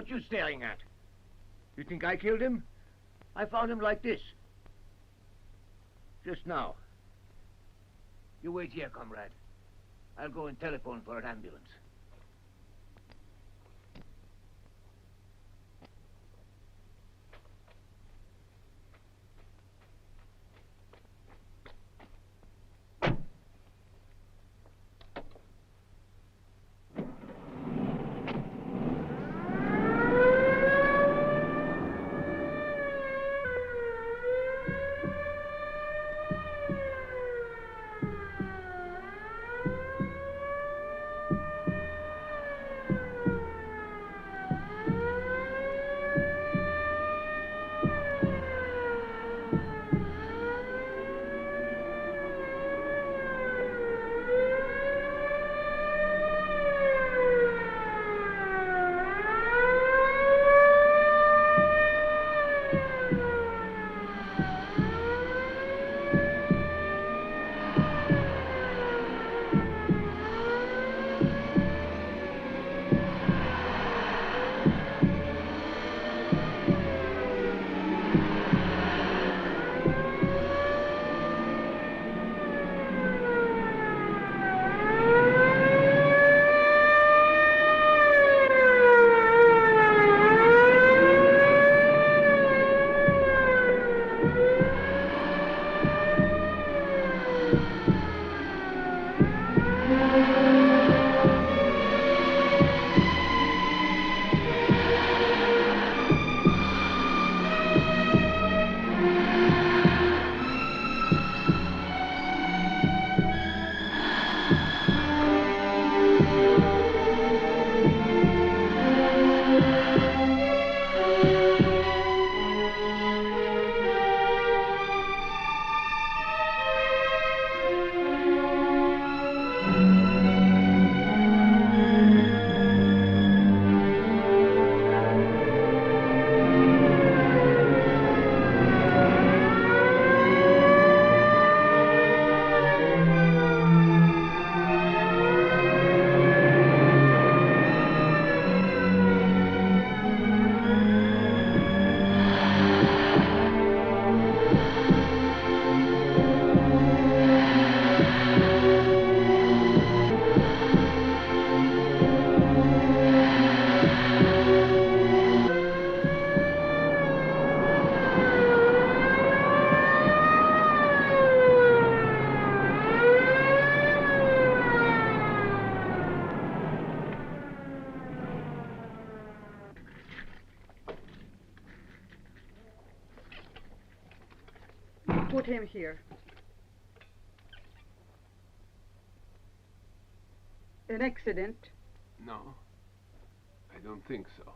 What you staring at? You think I killed him? I found him like this. Just now. You wait here, comrade. I'll go and telephone for an ambulance. Put him here. An accident? No, I don't think so.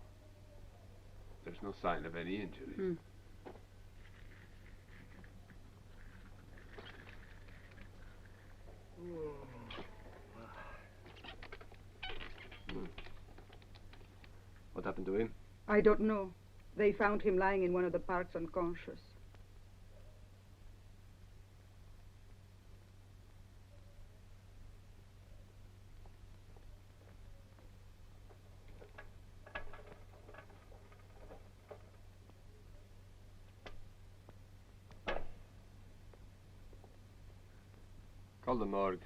There's no sign of any injuries. What happened to him? I don't know. They found him lying in one of the parks unconscious. Call the morgue.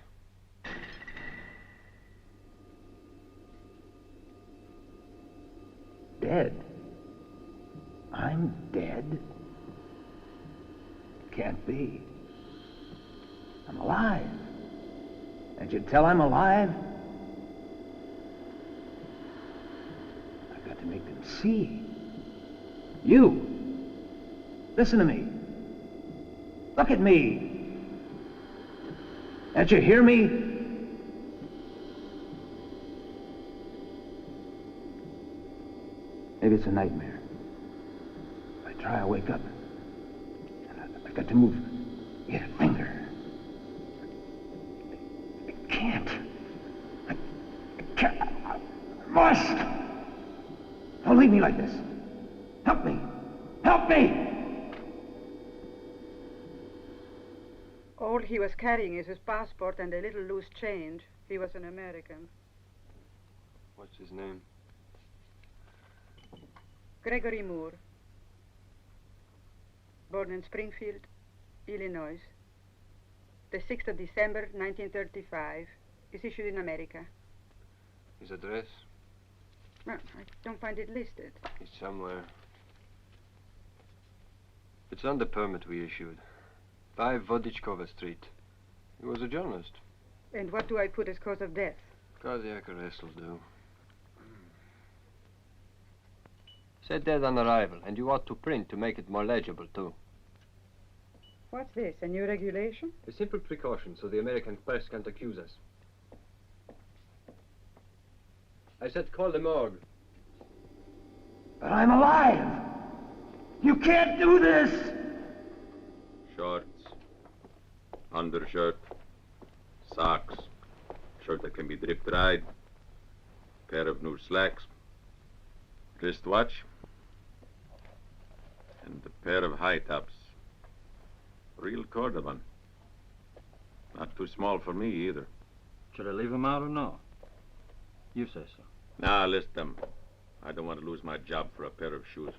Dead? I'm dead? Can't be. I'm alive. Can't you tell I'm alive? I've got to make them see. You! Listen to me. Look at me. Can't you hear me? Maybe it's a nightmare. If I try, I'll wake up. I've got to move. Get a finger. I can't. I can't. I must. Don't leave me like this. Help me. Help me! All he was carrying is his passport and a little loose change. He was an American. What's his name? Gregory Moore, born in Springfield, Illinois, the 6th of December, 1935, is issued in America. His address? Well, I don't find it listed. It's somewhere. It's on the permit we issued. 5 Vodichkova Street. He was a journalist. And what do I put as cause of death? Cardiac arrest will do. Said dead on arrival, and you ought to print to make it more legible, too. What's this, a new regulation? A simple precaution so the American press can't accuse us. I said call the morgue. But I'm alive! You can't do this! Shorts, undershirt, socks, shirt that can be drip dried, pair of new slacks, wristwatch, and a pair of high tops. Real cordovan. Not too small for me either. Should I leave him out or no? You say so. Nah, list them. I don't want to lose my job for a pair of shoes.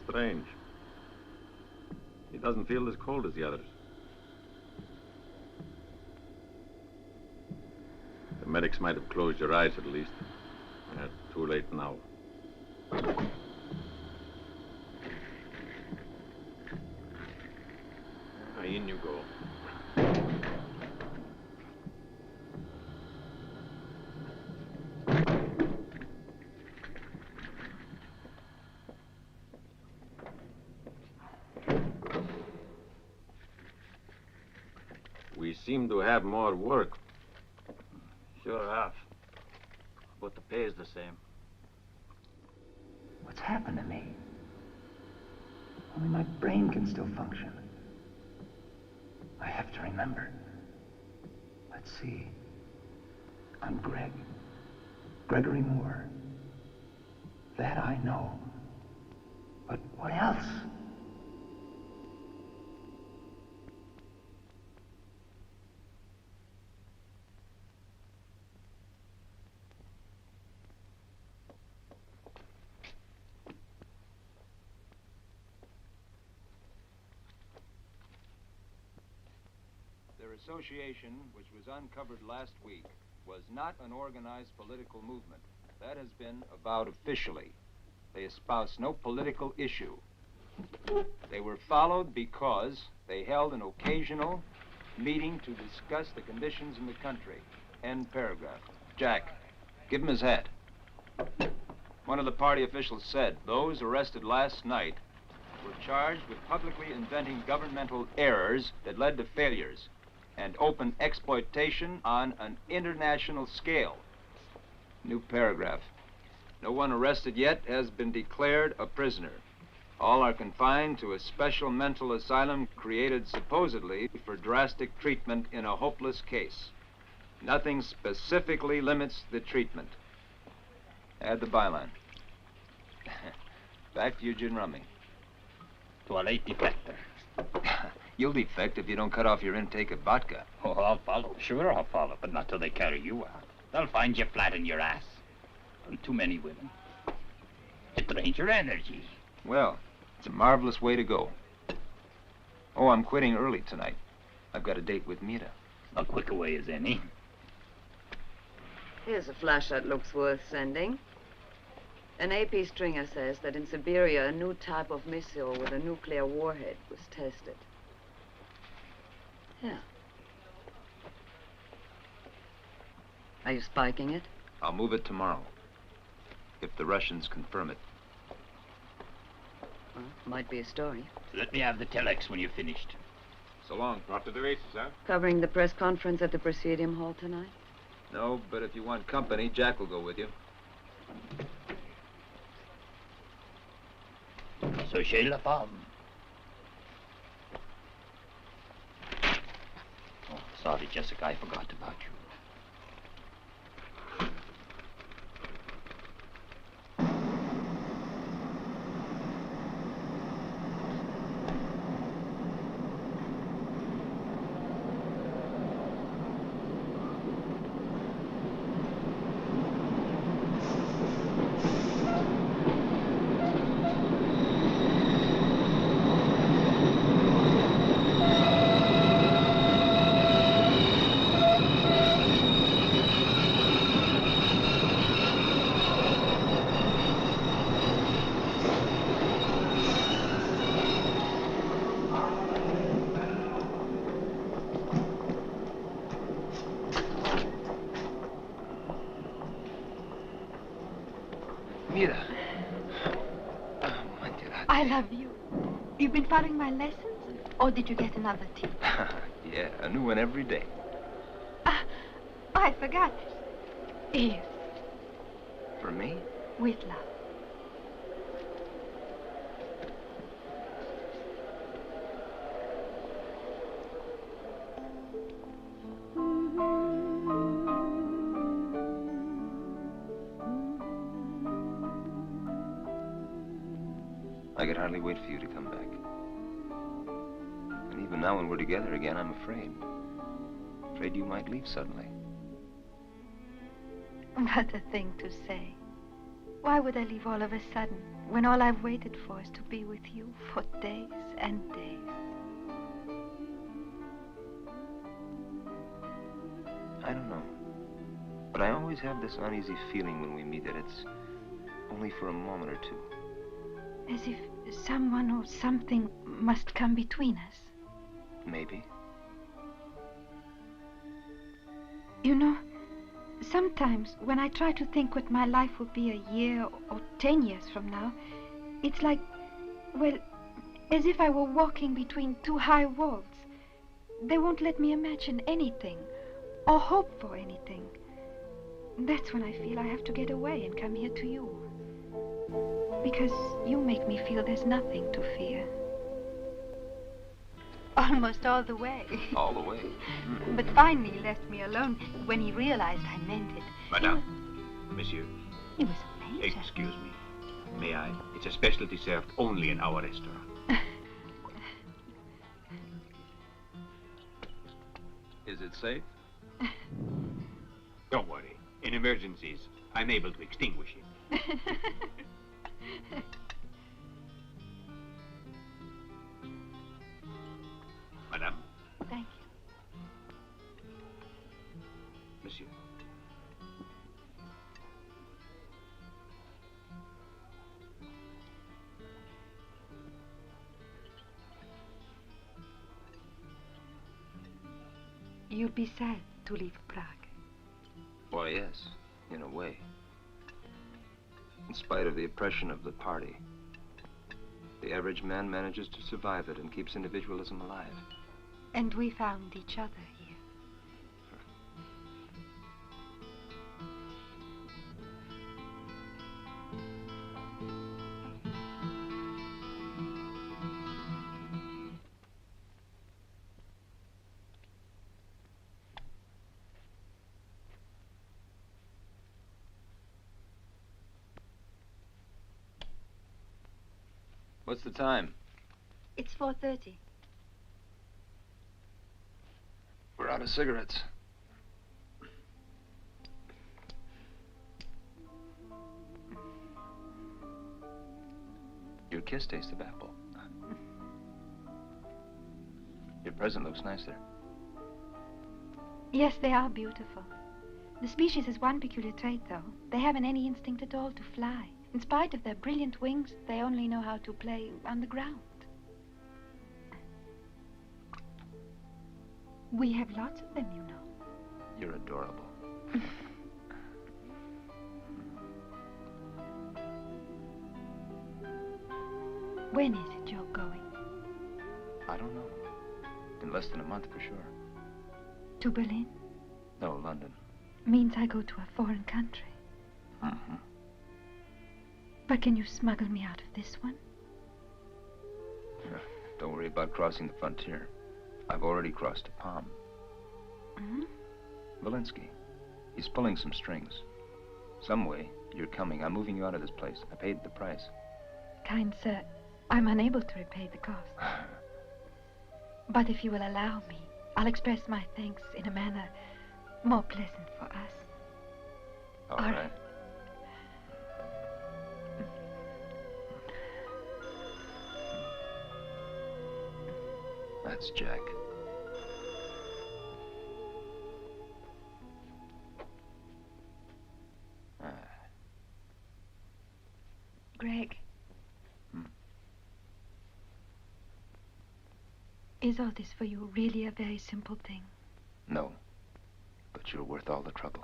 Strange. He doesn't feel as cold as the others. The medics might have closed your eyes at least. Too late now. In you go. We seem to have more work. Sure have. But the pay is the same. What's happened to me? Only my brain can still function. I have to remember. Let's see. I'm Greg. Gregory Moore. That I know. But what else? Their association, which was uncovered last week, was not an organized political movement. That has been avowed officially. They espoused no political issue. They were followed because they held an occasional meeting to discuss the conditions in the country. End paragraph. Jack, give him his hat. One of the party officials said those arrested last night were charged with publicly inventing governmental errors that led to failures and open exploitation on an international scale. New paragraph. No one arrested yet has been declared a prisoner. All are confined to a special mental asylum created supposedly for drastic treatment in a hopeless case. Nothing specifically limits the treatment. Add the byline. Back to your gin rummy. To a late defector. You'll defect if you don't cut off your intake of vodka. Oh, I'll follow. Sure, I'll follow, but not till they carry you out. They'll find you flat in your ass. And too many women. It drains your energy. Well, it's a marvelous way to go. Oh, I'm quitting early tonight. I've got a date with Mira. A quick away as any. Here's a flash that looks worth sending. An AP stringer says that in Siberia, a new type of missile with a nuclear warhead was tested. Yeah. Are you spiking it? I'll move it tomorrow, if the Russians confirm it. Well, might be a story. Let me have the telex when you're finished. So long. Off to the races, huh? Covering the press conference at the Presidium Hall tonight? No, but if you want company, Jack will go with you. So chez la femme. Oh, sorry, Jessica, I forgot about you. Mira. I love you. You've been following my lessons? Or did you get another tip? Yeah, a new one every day. I forgot. Here, For me? with love. I could hardly wait for you to come back. And even now when we're together again, I'm afraid. Afraid you might leave suddenly. What a thing to say. Why would I leave all of a sudden when all I've waited for is to be with you for days and days? I don't know. But I always have this uneasy feeling when we meet that it's only for a moment or two. As if someone or something must come between us. Maybe. You know, sometimes when I try to think what my life will be a year or 10 years from now, it's like, well, as if I were walking between two high walls. They won't let me imagine anything or hope for anything. That's when I feel I have to get away and come here to you. Because you make me feel there's nothing to fear. Almost all the way. All the way. But finally he left me alone when he realized I meant it. Madame, monsieur, He was amazing. excuse me. May I? It's a specialty served only in our restaurant. Is it safe? Don't worry. In emergencies, I'm able to extinguish it. Madame, Thank monsieur. you. You'll be sad to leave Prague. Why, yes, in a way. In spite of the oppression of the party, the average man manages to survive it and keeps individualism alive. And we found each other here. What's the time? It's 4:30. We're out of cigarettes. Your kiss tastes of apple. Your present looks nicer. Yes, they are beautiful. The species has one peculiar trait, though. They haven't any instinct at all to fly. In spite of their brilliant wings, they only know how to play on the ground. We have lots of them, you know. You're adorable. When is it you're going? I don't know. In less than a month, for sure. To Berlin? No, London. Means I go to a foreign country. Mm-hmm. But can you smuggle me out of this one? Don't worry about crossing the frontier. I've already crossed to Palm. Hmm? Valinsky. He's pulling some strings. Some way, you're coming. I'm moving you out of this place. I paid the price. Kind sir, I'm unable to repay the cost. But if you will allow me, I'll express my thanks in a manner more pleasant for us. All right. That's Jack. Greg. Hmm? Is all this for you really a very simple thing? No. But you're worth all the trouble.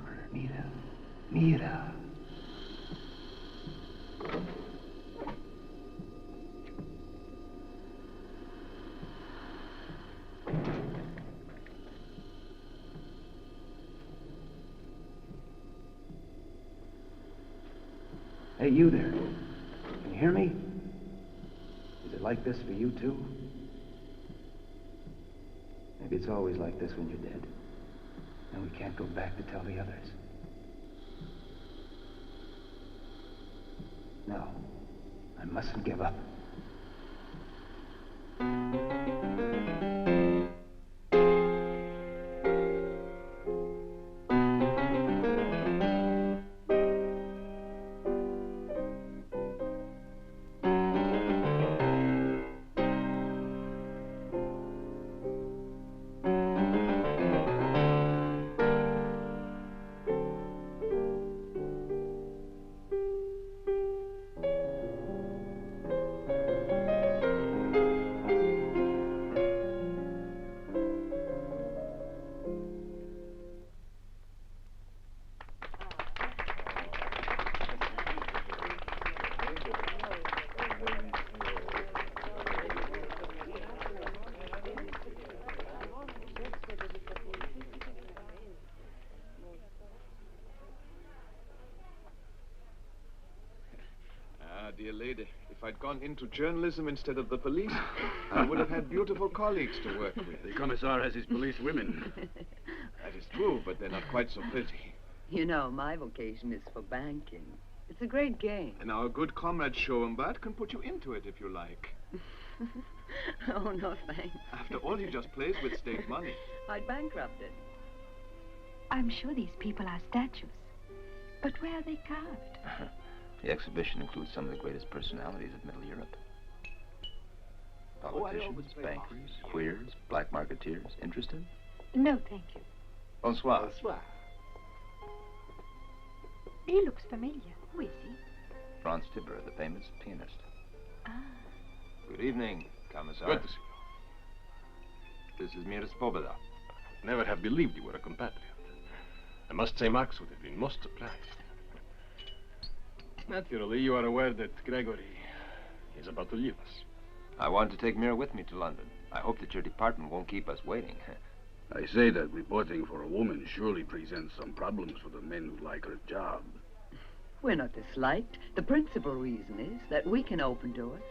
December. Mira. Hey, you there. Can you hear me? Is it like this for you, too? Maybe it's always like this when you're dead. And we can't go back to tell the others. No, I mustn't give up. Dear lady, if I'd gone into journalism instead of the police, I would have had beautiful colleagues to work with. The commissar has his police women. That is true, but they're not quite so pretty. You know, my vocation is for banking. It's a great game. And our good comrade Schoenbart can put you into it if you like. Oh, no thanks. After all, he just plays with state money. I'd bankrupt it. I'm sure these people are statues. But where are they carved? The exhibition includes some of the greatest personalities of Middle Europe. Politicians, bankers, queers, black marketeers. Interested? No, thank you. Bonsoir. Bonsoir. He looks familiar. Who is he? Franz Tibber, the famous pianist. Ah. Good evening, Commissar. Good to see This is Mira Svoboda. you. Never have believed you were a compatriot. I must say Max would have been most surprised. Naturally, you are aware that Gregory is about to leave us. I want to take Mira with me to London. I hope that your department won't keep us waiting. I say that reporting for a woman surely presents some problems for the men who like her job. We're not disliked. The principal reason is that we can open doors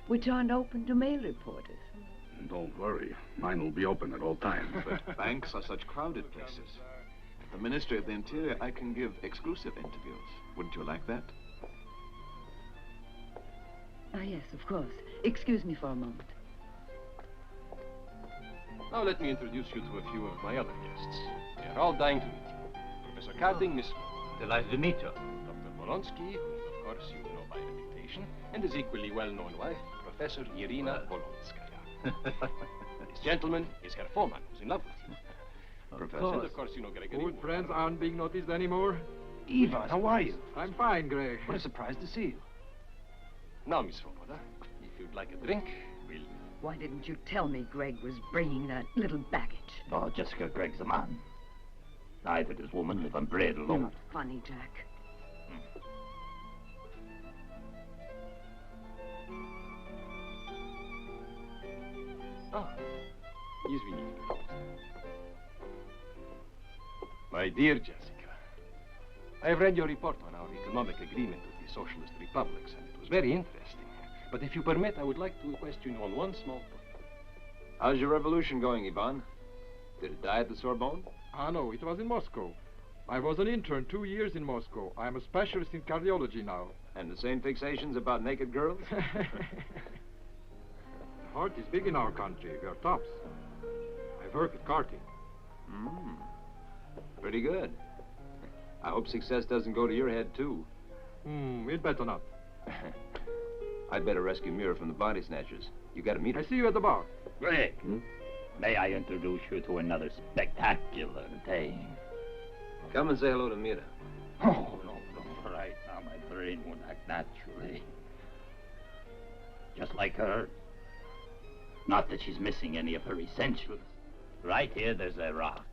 which aren't open to male reporters. Don't worry. Mine will be open at all times. But banks are such crowded places. The Ministry of the Interior, I can give exclusive interviews. Wouldn't you like that? Ah, yes, of course. Excuse me for a moment. Now let me introduce you to a few of my other guests. They are all dying to meet you. Professor Carding, Miss... Delighted to meet you. Dr. Bolonsky, whom of course you know by reputation, and his equally well-known wife, Professor Irina Bolonskaya. This gentleman is Herr Foreman, who's in love with you. Professor. And of course you know Gregory. Old friends aren't being noticed anymore. Ivan, how are you? I'm fine, Greg. What a surprise to see you. Now, Miss Svoboda, if you'd like a drink, we'll... Why didn't you tell me Greg was bringing that little baggage? Oh, Jessica, Greg's a man. I, with his woman, live on bread You're alone. not funny, Jack. Ah, извините. My dear Jessica, I have read your report on our economic agreement with the socialist republics, and it was very interesting. But if you permit, I would like to question you on one small point. How's your revolution going, Ivan? Did it die at the Sorbonne? Ah, no, it was in Moscow. I was an intern 2 years in Moscow. I'm a specialist in cardiology now. And the same fixations about naked girls? The heart is big in our country. We are tops. I've worked with karting. Pretty good. I hope success doesn't go to your head, too. It better not. I'd better rescue Mira from the body snatchers. You gotta meet her. I see you at the bar. Greg, may I introduce you to another spectacular thing? Come and say hello to Mira. Oh, no. Right now, my brain won't act naturally. Just like her. Not that she's missing any of her essentials. Right here, there's a rock.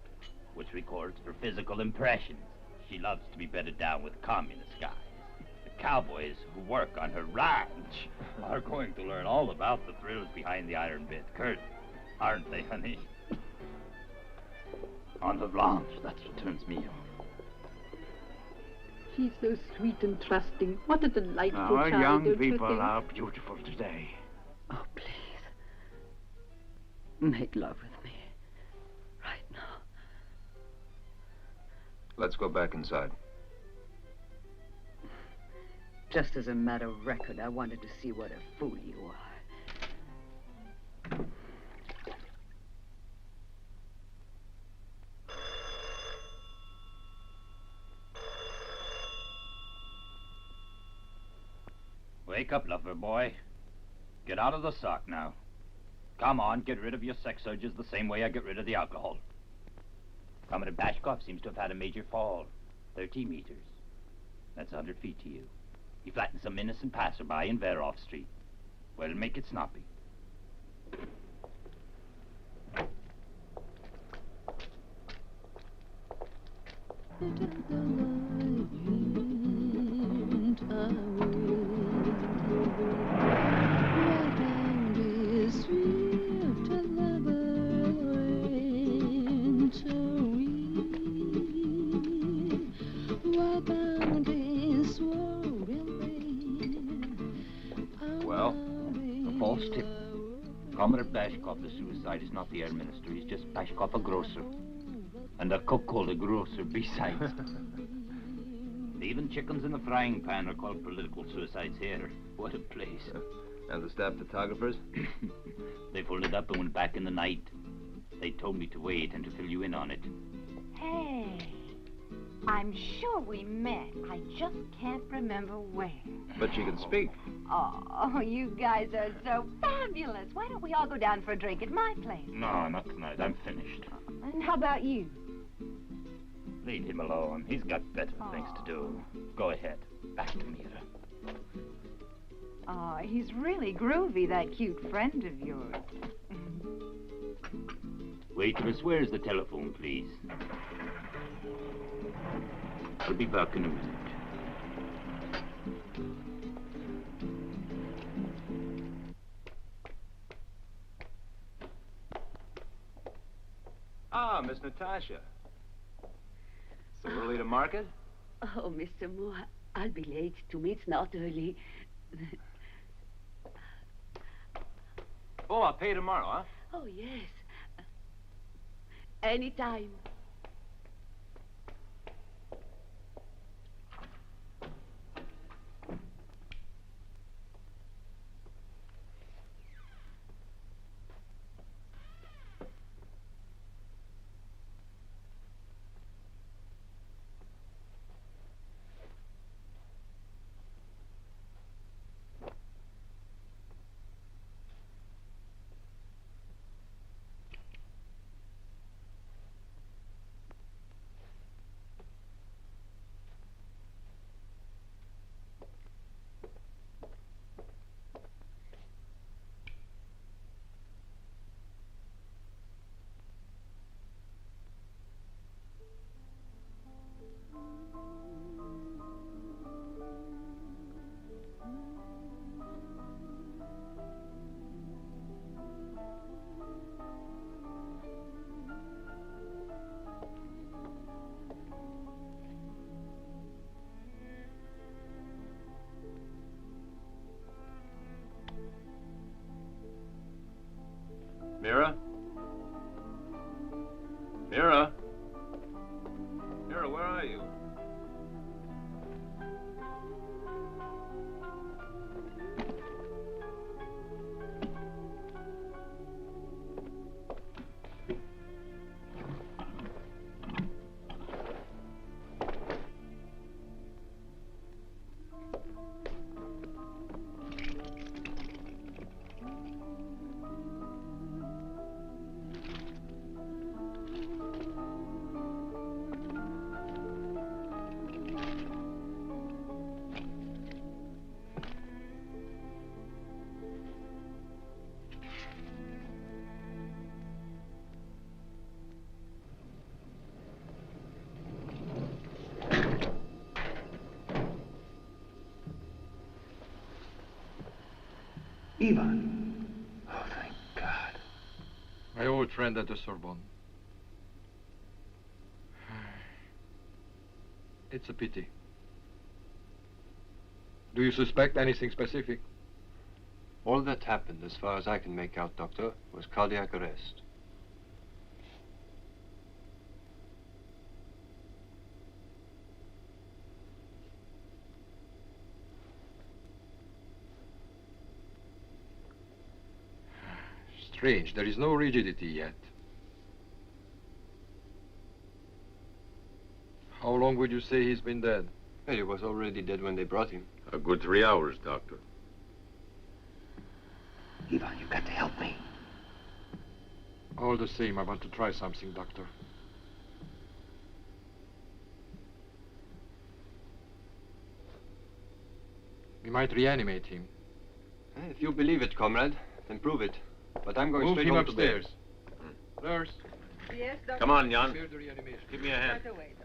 which records her physical impressions. She loves to be bedded down with communist guys. The cowboys who work on her ranch are going to learn all about the thrills behind the iron bit curtain, aren't they, honey? On the Blanche, that's what turns me on. She's so sweet and trusting. What a delightful Our child, young don't you people think? are beautiful today. Oh, please. Make love with me. Right now. Let's go back inside. Just as a matter of record, I wanted to see what a fool you are. Wake up, lover boy. Get out of the sock now. Come on, get rid of your sex urges the same way I get rid of the alcohol. Commodore Bashkov seems to have had a major fall. 30 meters. That's 100 feet to you. He flattened some innocent passerby in Verov Street. Well, make it snappy. Well, a false tip. Comrade Bashkov, the suicide, is not the air minister. He's just Bashkov, a grocer. And a cook called a grocer besides. Even chickens in the frying pan are called political suicides here. What a place. And the staff photographers? They folded up and went back in the night. They told me to wait and to fill you in on it. Hey, I'm sure we met. I just can't remember where. But she can speak. Oh, you guys are so fabulous. Why don't we all go down for a drink at my place? No, not tonight. I'm finished. And how about you? Leave him alone. He's got better things to do. Go ahead. Back to Mira. Oh, he's really groovy, that cute friend of yours. Waitress, where's the telephone, please? I'll be back in a minute. Ah, Miss Natasha. So early to market? Oh, Mr. Moore, I'll be late. To me, it's not early. Oh, I'll pay tomorrow, huh? Oh, yes. Anytime. Ivan. Oh, thank God. My old friend at the Sorbonne. It's a pity. Do you suspect anything specific? All that happened, as far as I can make out, Doctor, was cardiac arrest. Strange, there is no rigidity yet. How long would you say he's been dead? He was already dead when they brought him. A good 3 hours, Doctor. Ivan, you've got to help me. All the same, I want to try something, Doctor. We might reanimate him. If you believe it, comrade, then prove it. But I'm going Move straight him home upstairs. to bed. Nurse. Yes, Doctor. Come on, Jan. Prepare the reanimation. Give me a hand. Right away, Doctor.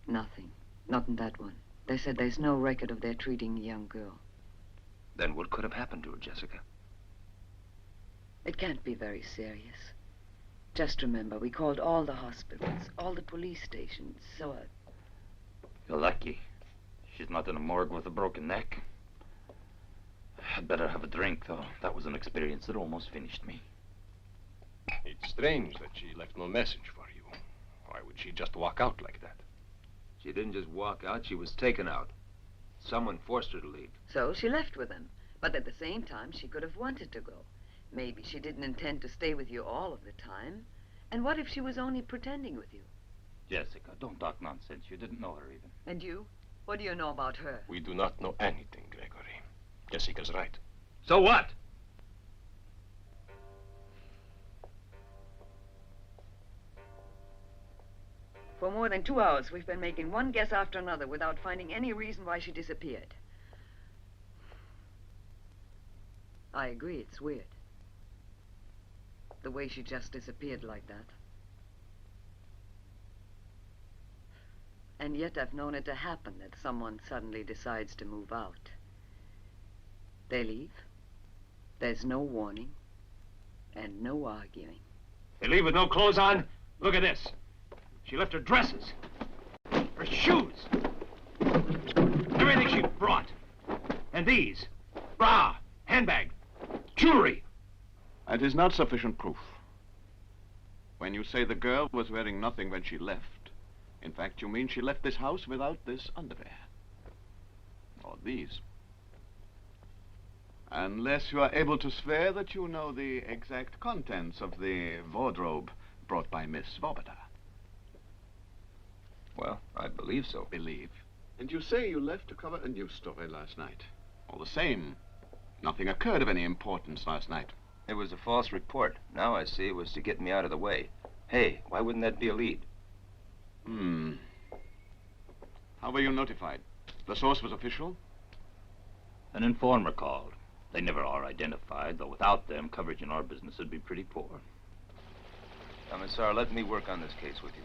Nothing. Not in that one. They said there's no record of their treating a young girl. Then what could have happened to her, Jessica? It can't be very serious. Just remember, we called all the hospitals, all the police stations, so You're lucky. She's not in a morgue with a broken neck. I'd better have a drink, though. That was an experience that almost finished me. It's strange that she left no message for you. Why would she just walk out like that? She didn't just walk out, she was taken out. Someone forced her to leave. So she left with him. But at the same time, she could have wanted to go. Maybe she didn't intend to stay with you all of the time. And what if she was only pretending with you? Jessica, don't talk nonsense. You didn't know her even. And you? What do you know about her? We do not know anything, Gregory. Jessica's right. So what? For more than 2 hours, we've been making one guess after another without finding any reason why she disappeared. I agree, it's weird. The way she just disappeared like that. And yet I've known it to happen that someone suddenly decides to move out. They leave. There's no warning. And no arguing. They leave with no clothes on? Look at this. She left her dresses, her shoes, everything she brought. And these, bra, handbag, jewelry. That is not sufficient proof. When you say the girl was wearing nothing when she left, in fact, you mean she left this house without this underwear. Or these. Unless you are able to swear that you know the exact contents of the wardrobe brought by Miss Svoboda. Well, I believe so. Believe. And you say you left to cover a news story last night. All the same, nothing occurred of any importance last night. It was a false report. Now I see it was to get me out of the way. Hey, why wouldn't that be a lead? How were you notified? The source was official? An informer called. They never are identified, though without them, coverage in our business would be pretty poor. Commissar, let me work on this case with you.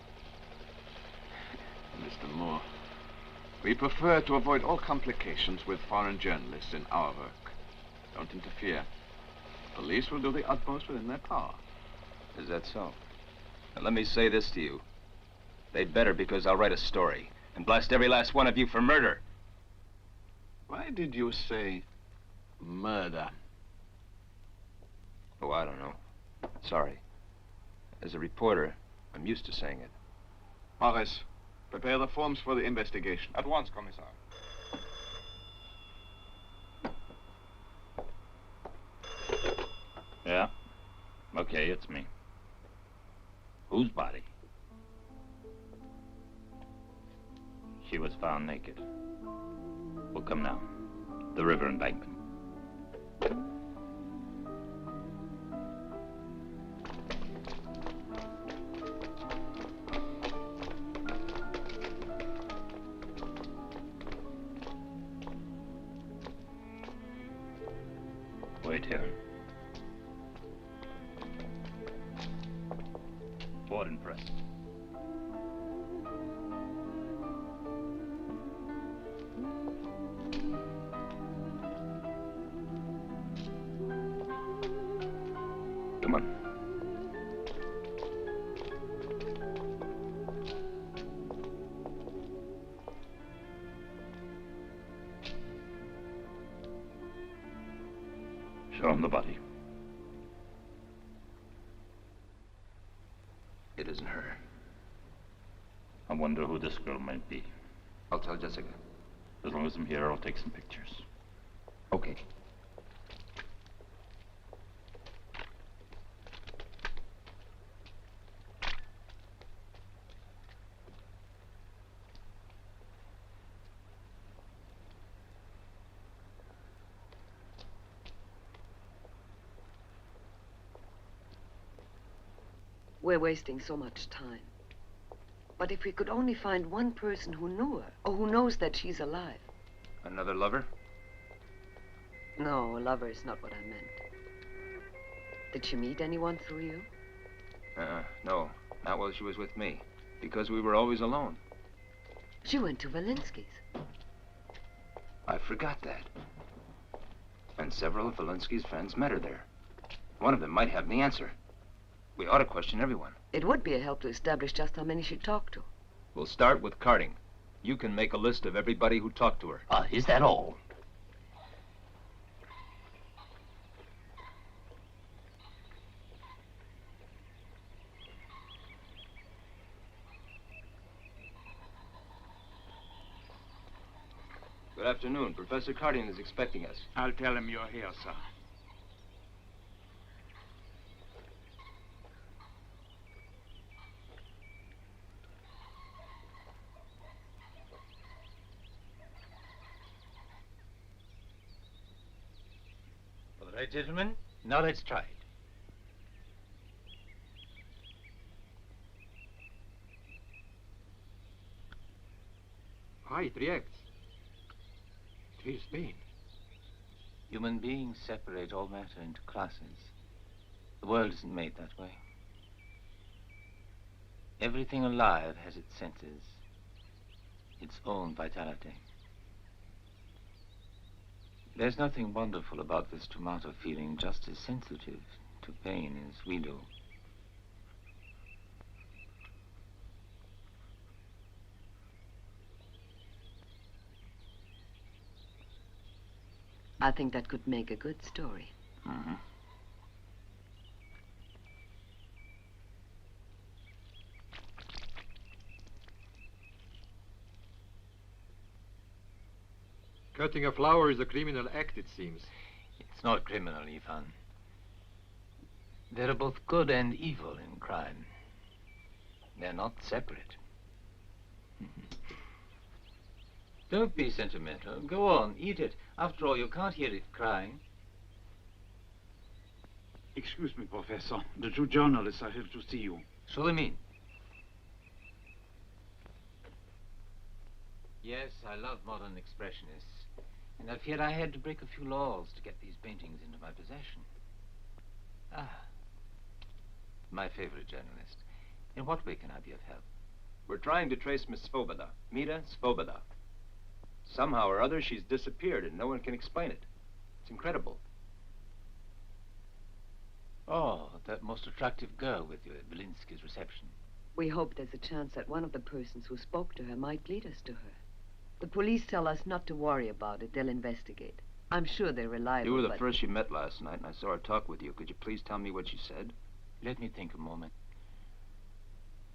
Mr. Moore, we prefer to avoid all complications with foreign journalists in our work. Don't interfere. The police will do the utmost within their power. Is that so? Now let me say this to you. They'd better, because I'll write a story and blast every last one of you for murder. Why did you say murder? Oh, I don't know. Sorry. As a reporter, I'm used to saying it. Morris, prepare the forms for the investigation. At once, Commissar. Yeah? Okay, it's me. Whose body? She was found naked. We'll come now. The river embankment. Wait here. Board and press. Come on. Show him the body. It isn't her. I wonder who this girl might be. I'll tell Jessica. As long as I'm here, I'll take some pictures. Okay. We're wasting so much time. But if we could only find one person who knew her, or who knows that she's alive. Another lover? No, a lover is not what I meant. Did she meet anyone through you? No. Not while she was with me. Because we were always alone. She went to Valinsky's. I forgot that. And several of Valinsky's friends met her there. One of them might have the answer. We ought to question everyone. It would be a help to establish just how many she talked to. We'll start with carding. You can make a list of everybody who talked to her. Is that all? Good afternoon. Professor Cardian is expecting us. I'll tell him you're here, sir. All right, gentlemen. Now let's try it. It reacts. It feels pain. Human beings separate all matter into classes. The world isn't made that way. Everything alive has its senses, its own vitality. There's nothing wonderful about this tomato feeling just as sensitive to pain as we do. I think that could make a good story. Mm-hmm. Cutting a flower is a criminal act, it seems. It's not criminal, Ivan. There are both good and evil in crime. They're not separate. Don't be sentimental. Go on, eat it. After all, you can't hear it crying. Excuse me, Professor. The two journalists are here to see you. So they mean. Yes, I love modern expressionists. And I fear I had to break a few laws to get these paintings into my possession. My favorite journalist. In what way can I be of help? We're trying to trace Miss Svoboda, Mita Svoboda. Somehow or other, she's disappeared and no one can explain it. It's incredible. Oh, that most attractive girl with you at Valinsky's reception. We hope there's a chance that one of the persons who spoke to her might lead us to her. The police tell us not to worry about it. They'll investigate. I'm sure they're reliable. You were the first she met last night, and I saw her talk with you. Could you please tell me what she said? Let me think a moment.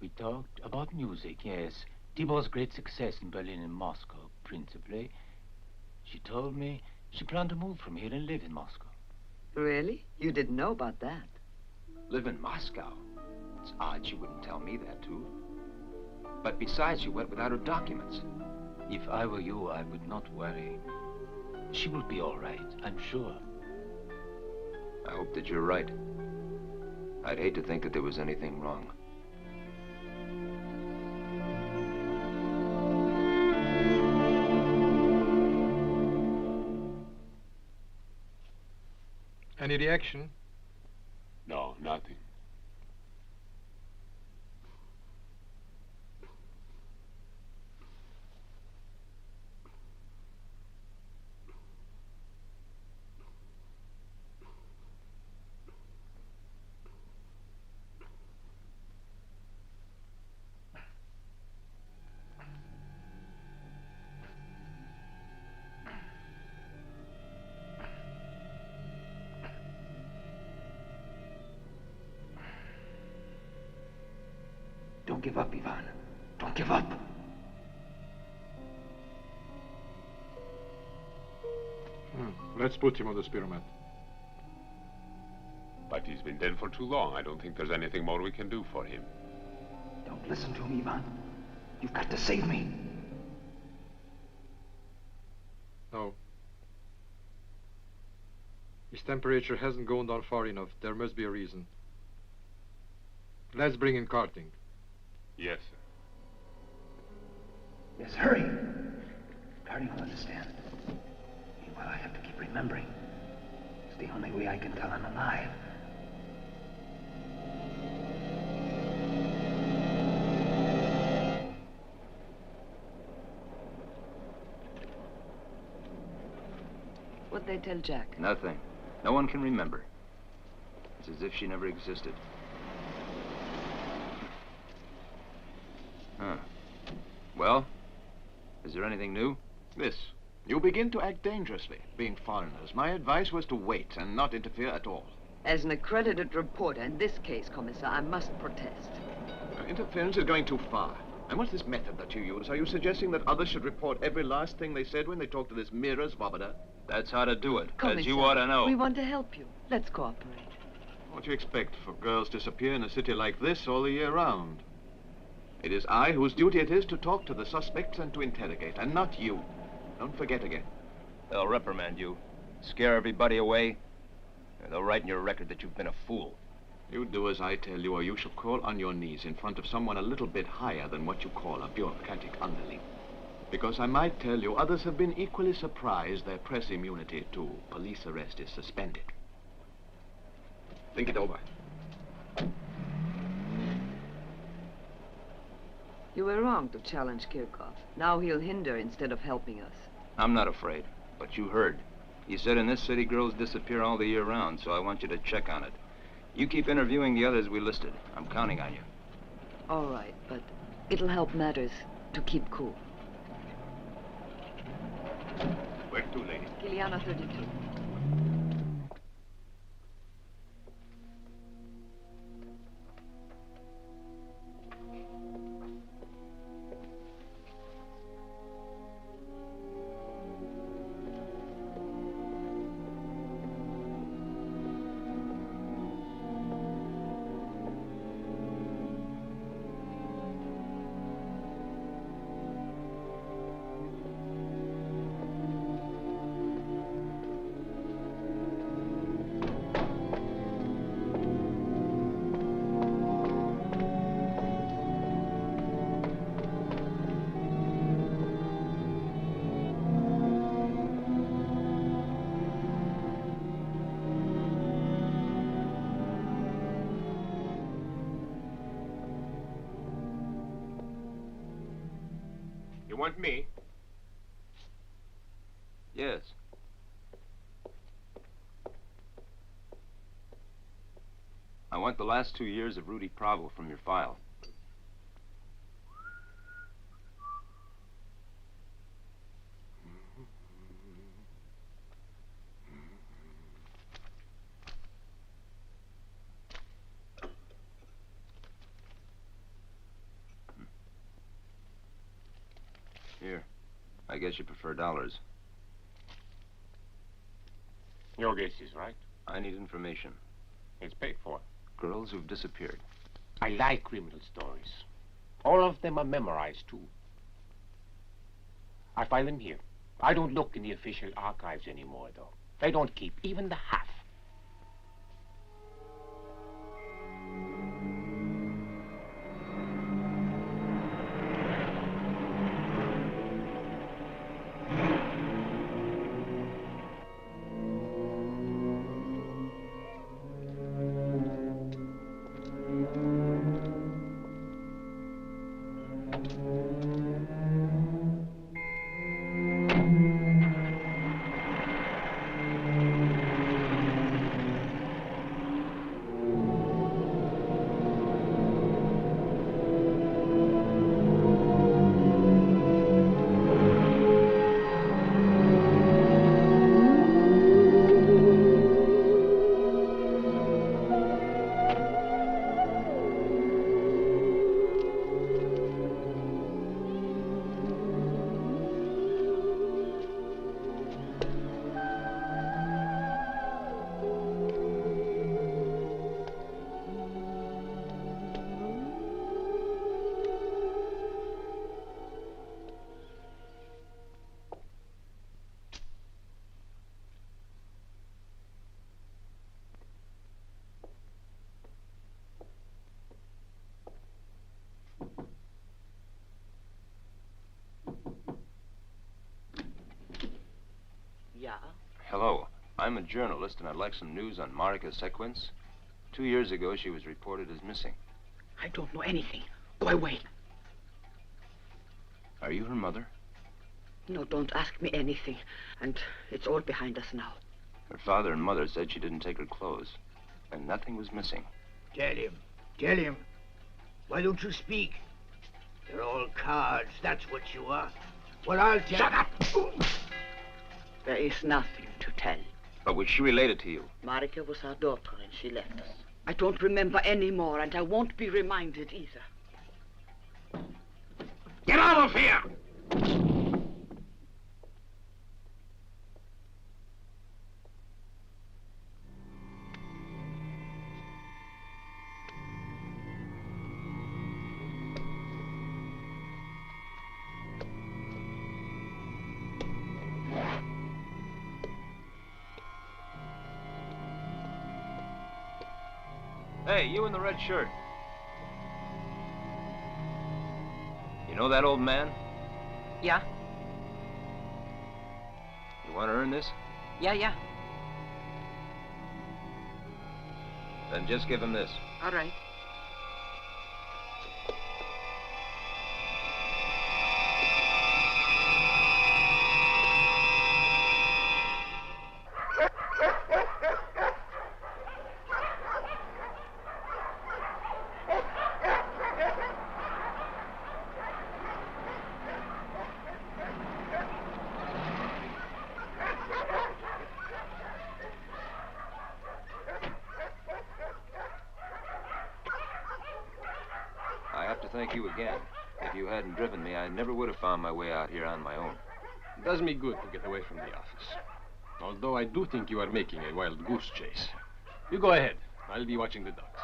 We talked about music, yes. Tibor's great success in Berlin and Moscow, principally. She told me she planned to move from here and live in Moscow. Really? You didn't know about that? Live in Moscow? It's odd she wouldn't tell me that, too. But besides, she went without her documents. If I were you, I would not worry. She will be all right, I'm sure. I hope that you're right. I'd hate to think that there was anything wrong. Any reaction? No, nothing. Don't give up, Ivan. Don't give up. Let's put him on the spearmat. But he's been dead for too long. I don't think there's anything more we can do for him. Don't listen to him, Ivan. You've got to save me. No. His temperature hasn't gone down far enough. There must be a reason. Let's bring in carting. Yes, sir. Yes, hurry. Carting will understand. Meanwhile, I have to keep remembering. It's the only way I can tell I'm alive. What'd they tell Jack? Nothing. No one can remember. It's as if she never existed. Huh. Well, is there anything new? This. You begin to act dangerously, being foreigners. My advice was to wait and not interfere at all. As an accredited reporter in this case, Commissar, I must protest. Interference is going too far. And what's this method that you use? Are you suggesting that others should report every last thing they said when they talk to this mirror Svoboda? That's how to do it, Commissar, as you ought to know. We want to help you. Let's cooperate. What do you expect for girls disappear in a city like this all the year round? It is I whose duty it is to talk to the suspects and to interrogate, and not you. Don't forget again. They'll reprimand you, scare everybody away, and they'll write in your record that you've been a fool. You do as I tell you, or you shall crawl on your knees in front of someone a little bit higher than what you call a bureaucratic underling. Because I might tell you, others have been equally surprised their press immunity to police arrest is suspended. Think it over. You were wrong to challenge Kirchhoff. Now he'll hinder instead of helping us. I'm not afraid, but you heard. He said in this city girls disappear all the year round, so I want you to check on it. You keep interviewing the others we listed. I'm counting on you. All right, but it'll help matters to keep cool. Where to, lady? Kiliana 32. You want me? Yes. I want the last 2 years of Rudy Pravo from your file. Here. I guess you prefer dollars. Your guess is right. I need information. It's paid for. Girls who've disappeared. I like criminal stories. All of them are memorized, too. I file them here. I don't look in the official archives anymore, though. They don't keep even the half. Yeah? Hello. I'm a journalist, and I'd like some news on Marika Sequence. 2 years ago, she was reported as missing. I don't know anything. Go away. Are you her mother? No, don't ask me anything. And it's all behind us now. Her father and mother said she didn't take her clothes, and nothing was missing. Tell him. Tell him. Why don't you speak? You're all cards, that's what you are. Well, I'll tell... Shut up! There is nothing to tell. But was she related to you? Marika was our daughter, and she left us. I don't remember any more, and I won't be reminded either. Get out of here! Hey, you in the red shirt. You know that old man? Yeah? You want to earn this? Yeah. Then just give him this. All right. Thank you again. If you hadn't driven me, I never would have found my way out here on my own. It does me good to get away from the office. Although I do think you are making a wild goose chase. You go ahead. I'll be watching the ducks.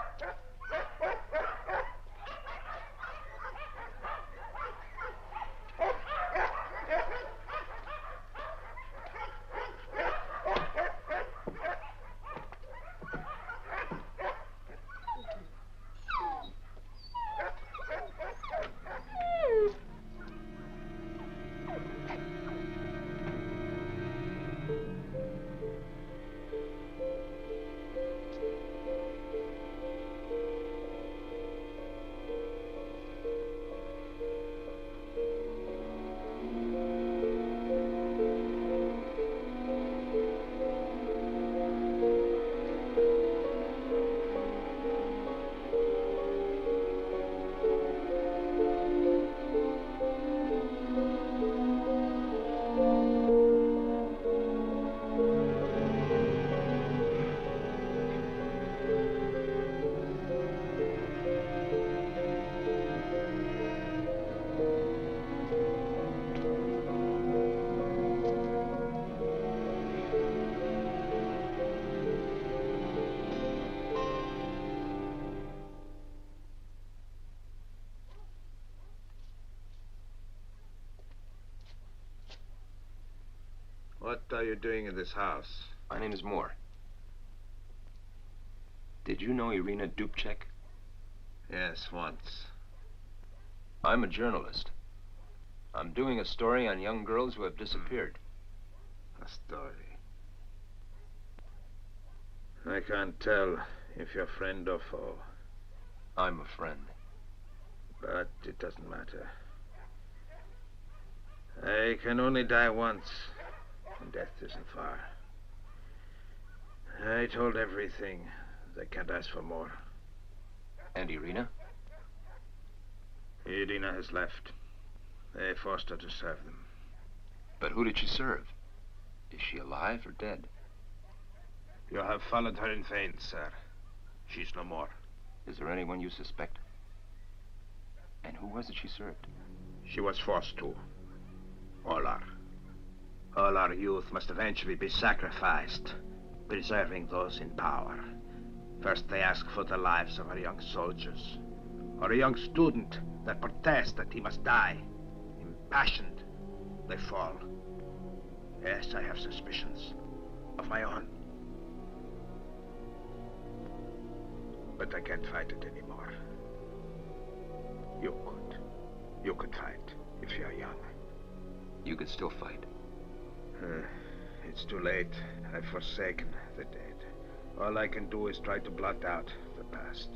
What are you doing in this house? My name is Moore. Did you know Irina Dubček? Yes, once. I'm a journalist. I'm doing a story on young girls who have disappeared. A story. I can't tell if you're friend or foe. I'm a friend. But it doesn't matter. I can only die once, and death isn't far. I told everything. They can't ask for more. And Irina? Irina has left. They forced her to serve them. But who did she serve? Is she alive or dead? You have followed her in vain, sir. She's no more. Is there anyone you suspect? And who was it she served? She was forced to. All our youth must eventually be sacrificed, preserving those in power. First they ask for the lives of our young soldiers, or a young student that protests that he must die. Impassioned, they fall. Yes, I have suspicions of my own. But I can't fight it anymore. You could. You could fight if you're young. You could still fight. It's too late. I've forsaken the dead. All I can do is try to blot out the past.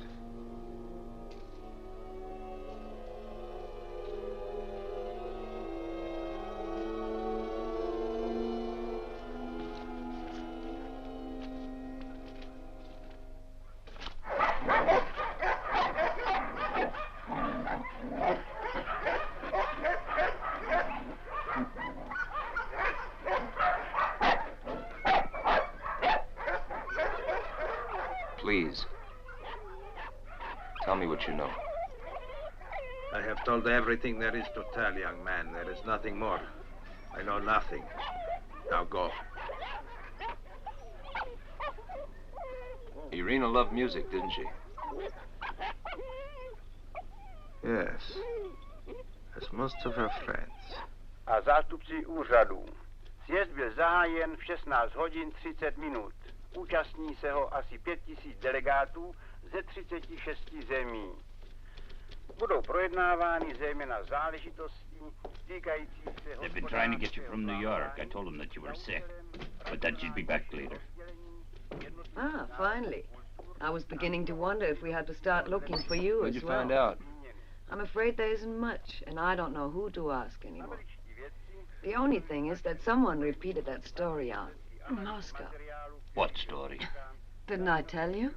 Please. Tell me what you know. I have told everything there is to tell, young man. There is nothing more. I know nothing. Now go. Irina loved music, didn't she? Yes. As most of her friends. A zástupci úřadu. Sjezd byl zahájen v 16 hodin 30 minut. Účastní se ho asi 5000 delegátů ze 36 zemí. Budou projednávány zejména záležitosti týkající se... They've been trying to get you from New York. I told them that you were sick, but that you'd be back later. Ah, finally. I was beginning to wonder if we had to start looking for you What'd as you well. find out? I'm afraid there isn't much, and I don't know who to ask anymore. The only thing is that someone repeated that story out in Moscow. What story? Didn't I tell you?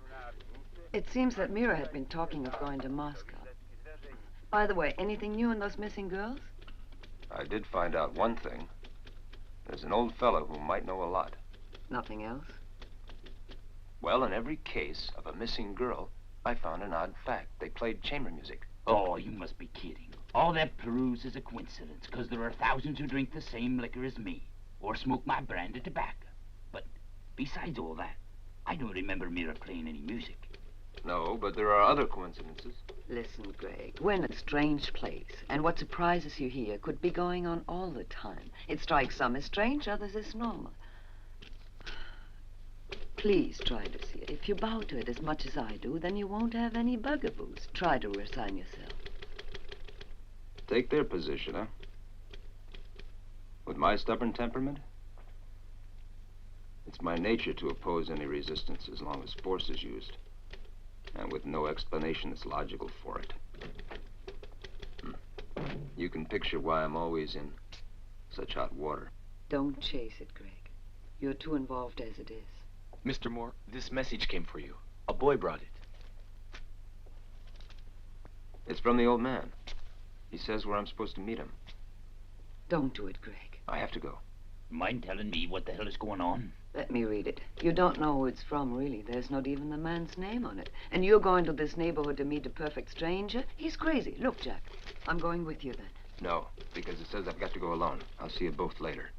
It seems that Mira had been talking of going to Moscow. By the way, anything new on those missing girls? I did find out one thing. There's an old fellow who might know a lot. Nothing else? Well, in every case of a missing girl, I found an odd fact. They played chamber music. Oh, you must be kidding. All that peruse is a coincidence, because there are thousands who drink the same liquor as me, or smoke my brand of tobacco. But besides all that, I don't remember Mira playing any music. No, but there are other coincidences. Listen, Greg, we're in a strange place, and what surprises you here could be going on all the time. It strikes some as strange, others as normal. Please try to see it. If you bow to it as much as I do, then you won't have any bugaboos. Try to resign yourself. Take their position, huh? With my stubborn temperament? It's my nature to oppose any resistance as long as force is used, and with no explanation that's logical for it. You can picture why I'm always in such hot water. Don't chase it, Greg. You're too involved as it is. Mr. Moore, this message came for you. A boy brought it. It's from the old man. He says where I'm supposed to meet him. Don't do it, Greg. I have to go. Mind telling me what the hell is going on? Let me read it. You don't know who it's from, really. There's not even the man's name on it. And you're going to this neighborhood to meet a perfect stranger? He's crazy. Look, Jack, I'm going with you then. No, because it says I've got to go alone. I'll see you both later.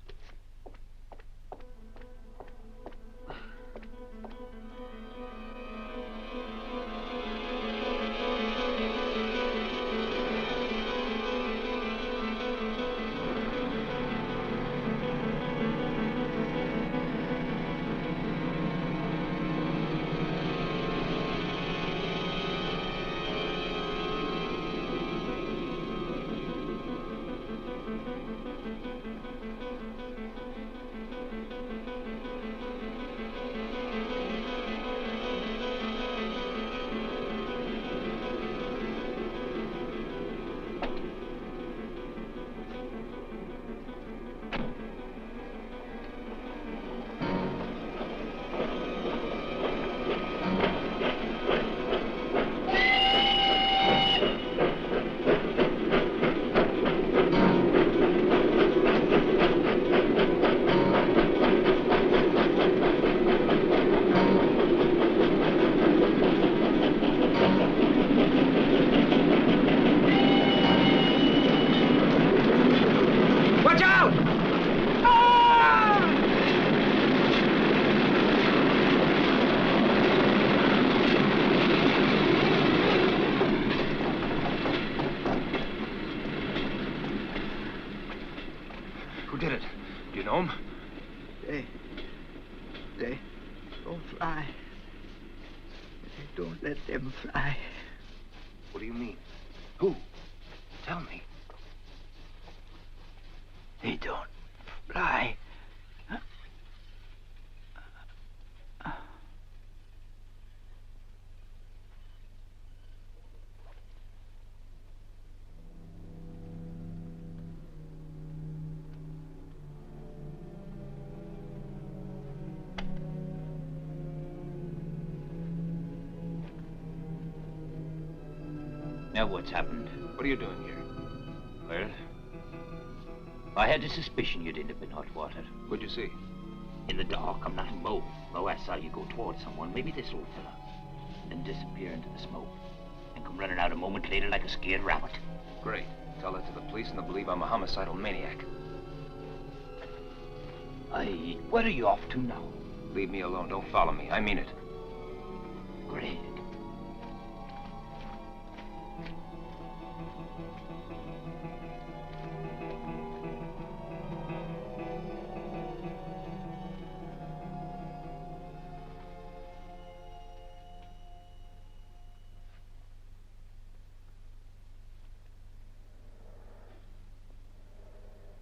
They don't fly. They don't let them fly. What do you mean? Who? Tell me. They don't fly. Huh? Now what's happened? What are you doing here? Well, I had a suspicion you'd end up in hot water. What'd you see? In the dark, I'm not in Mo. Oh, I saw you go towards someone, maybe this old fella, then disappear into the smoke, and come running out a moment later like a scared rabbit. Great. Tell that to the police and they'll believe I'm a homicidal maniac. Where are you off to now? Leave me alone. Don't follow me. I mean it. Greg.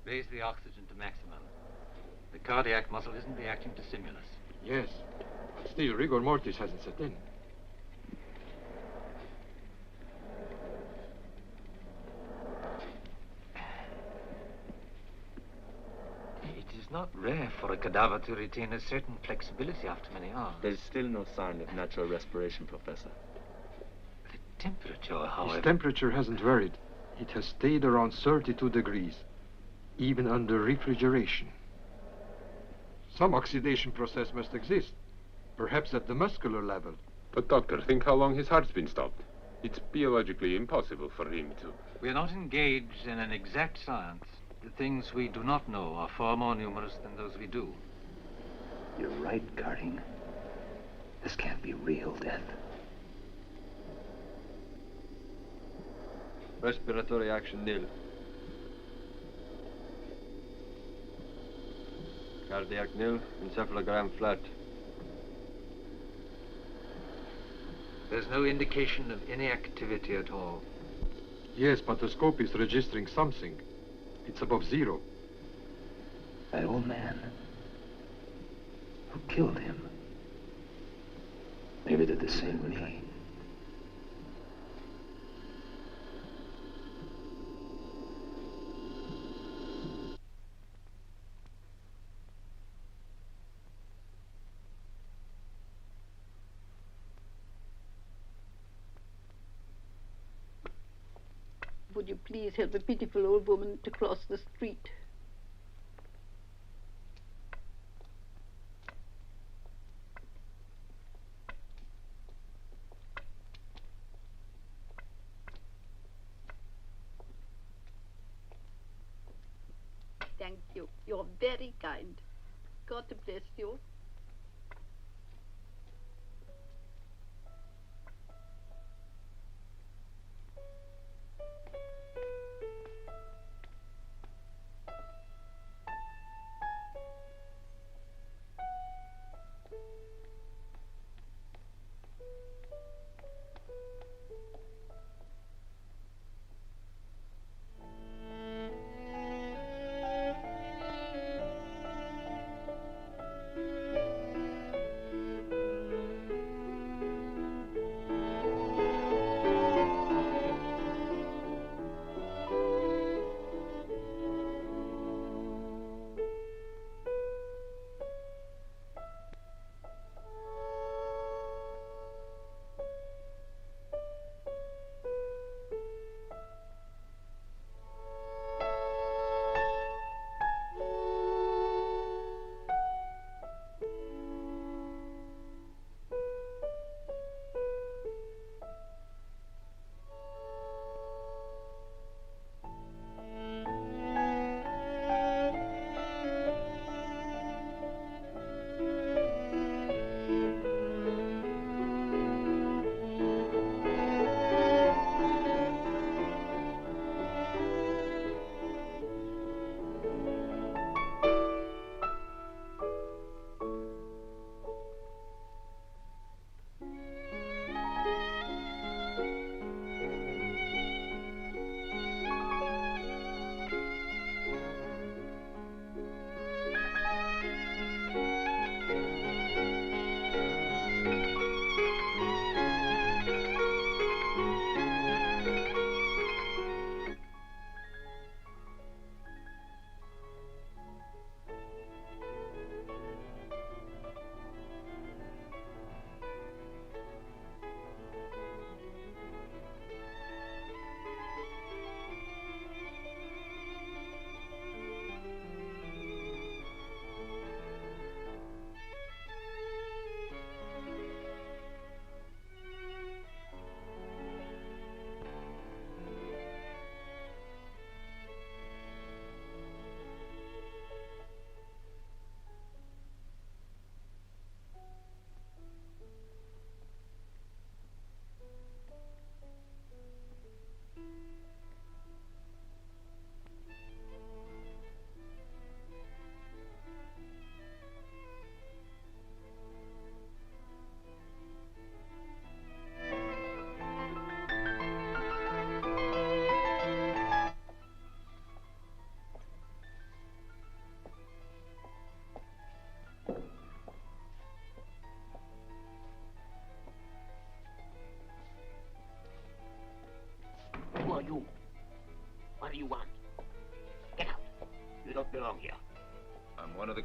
Raise the oxygen to maximum. The cardiac muscle isn't reacting to stimulus. Yes, but still rigor mortis hasn't set in. It is not rare for a cadaver to retain a certain flexibility after many hours. There's still no sign of natural respiration, Professor. The temperature, however... His temperature hasn't varied. It has stayed around 32 degrees, even under refrigeration. Some oxidation process must exist, perhaps at the muscular level. But, Doctor, think how long his heart's been stopped. It's biologically impossible for him to... We are not engaged in an exact science. The things we do not know are far more numerous than those we do. You're right, Carding. This can't be real death. Respiratory action nil. Cardiac nil, encephalogram flat. There's no indication of any activity at all. Yes, but the scope is registering something. It's above zero. That old man. Who killed him? Maybe did the same with me. Would you please help a pitiful old woman to cross the street? Thank you. You're very kind. God bless you.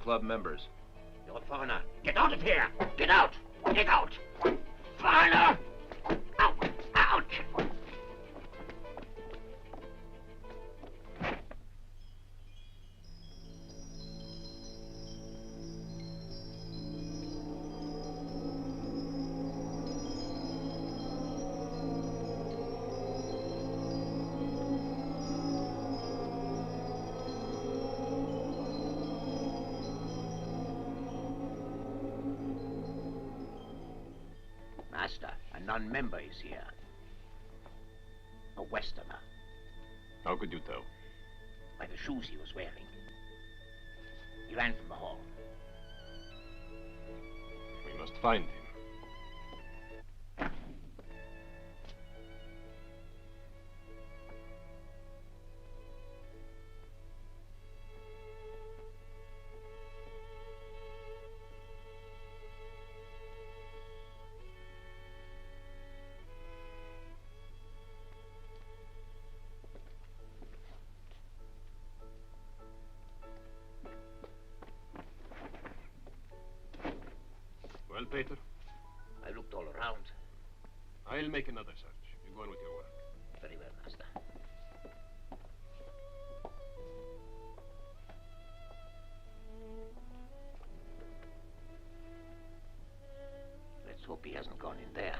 club members. You're a foreigner. Get out of here! Get out! Get out! Foreigner! Out! Out! Master, a non-member is here. A Westerner. How could you tell? By the shoes he was wearing. He ran from the hall. We must find him. Well, Peter? I looked all around. I'll make another search. You go on with your work. Very well, Master. Let's hope he hasn't gone in there.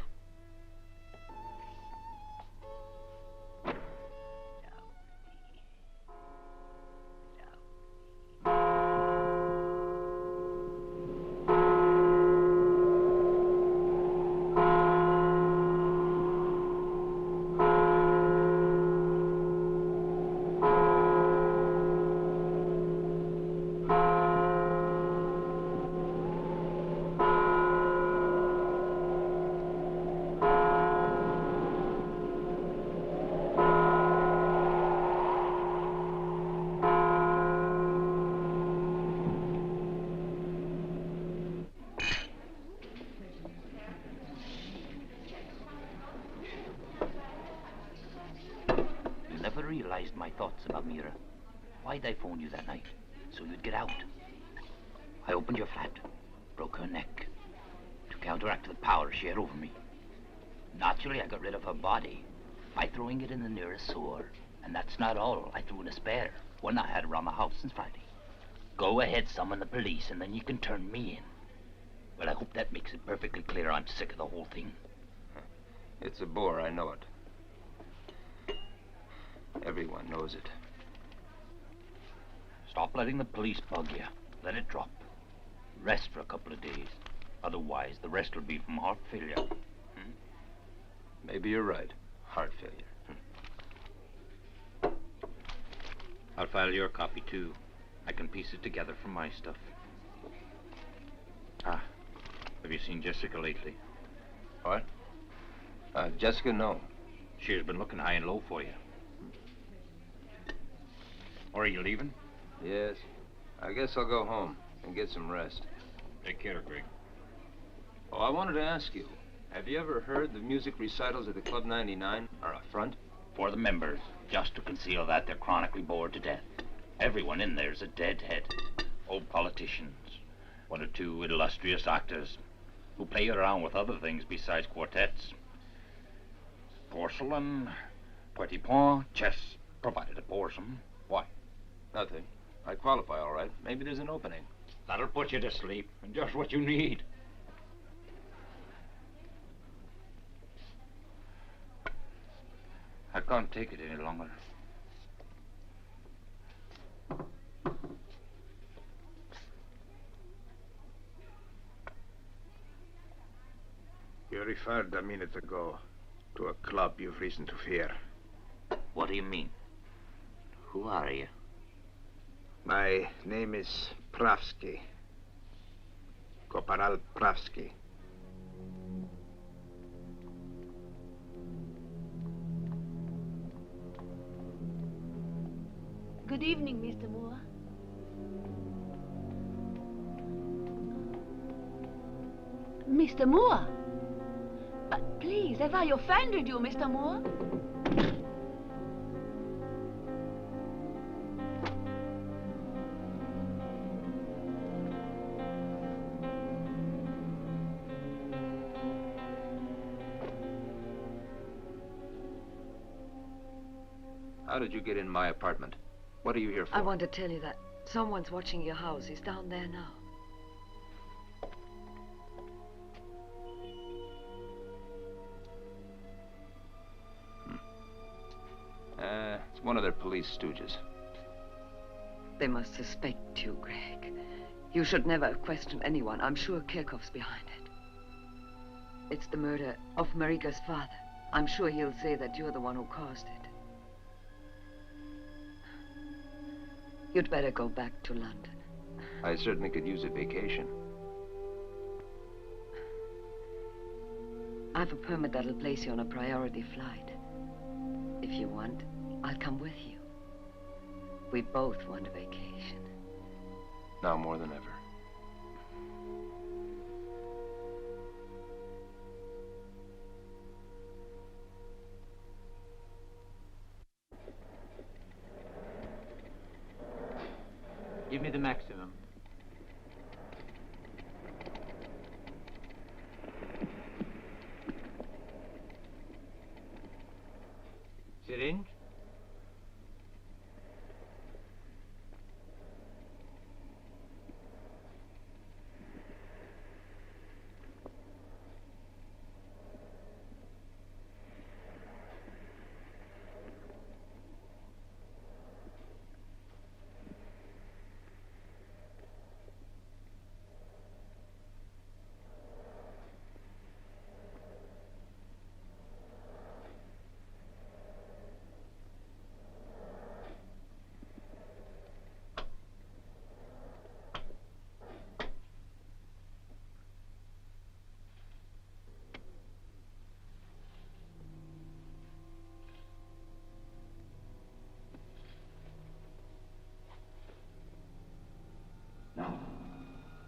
My thoughts about Mira. Why'd I phone you that night? So you'd get out. I opened your flat, broke her neck, to counteract the power she had over me. Naturally, I got rid of her body by throwing it in the nearest sewer. And that's not all. I threw in a spare, one I had around the house since Friday. Go ahead, summon the police, and then you can turn me in. Well, I hope that makes it perfectly clear I'm sick of the whole thing. It's a bore, I know it. Everyone knows it. Stop letting the police bug you. Let it drop. Rest for a couple of days. Otherwise, the rest will be from heart failure. Maybe you're right. Heart failure. I'll file your copy, too. I can piece it together from my stuff. Ah, have you seen Jessica lately? What? Jessica, no. She's been looking high and low for you. Or are you leaving? Yes. I guess I'll go home and get some rest. Take care, Greg. Oh, I wanted to ask you, have you ever heard the music recitals at the Club 99 are a front? For the members. Just to conceal that, they're chronically bored to death. Everyone in there's a deadhead. Old politicians. One or two illustrious actors who play around with other things besides quartets. Porcelain, petit point, chess, provided it bores them. Why? Nothing. I qualify all right. Maybe there's an opening. That'll put you to sleep, and just what you need. I can't take it any longer. You referred a minute ago to a club you've reason to fear. What do you mean? Who are you? My name is Pravsky. Corporal Pravsky. Good evening, Mr. Moore. Mr. Moore? But please, have I offended you, Mr. Moore? How did you get in my apartment? What are you here for? I want to tell you that someone's watching your house. He's down there now. It's one of their police stooges. They must suspect you, Greg. You should never have questioned anyone. I'm sure Kirchhoff's behind it. It's the murder of Marika's father. I'm sure he'll say that you're the one who caused it. You'd better go back to London. I certainly could use a vacation. I have a permit that'll place you on a priority flight. If you want, I'll come with you. We both want a vacation. Now more than ever. Give me the maximum. Syringe?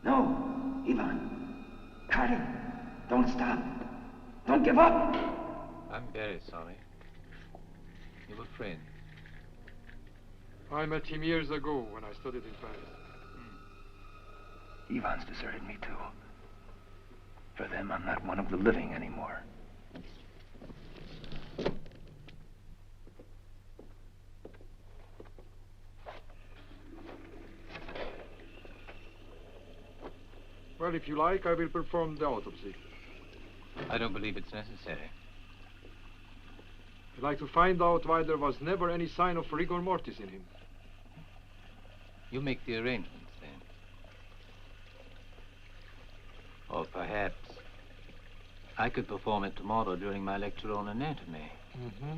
No, Ivan. Carter, don't stop. Don't give up. I'm very sorry. You were friends. I met him years ago when I studied in Paris. Ivan's deserted me too. For them, I'm not one of the living anymore. Well, if you like, I will perform the autopsy. I don't believe it's necessary. I'd like to find out why there was never any sign of rigor mortis in him. You make the arrangements, then. Or perhaps I could perform it tomorrow during my lecture on anatomy. Mm-hmm.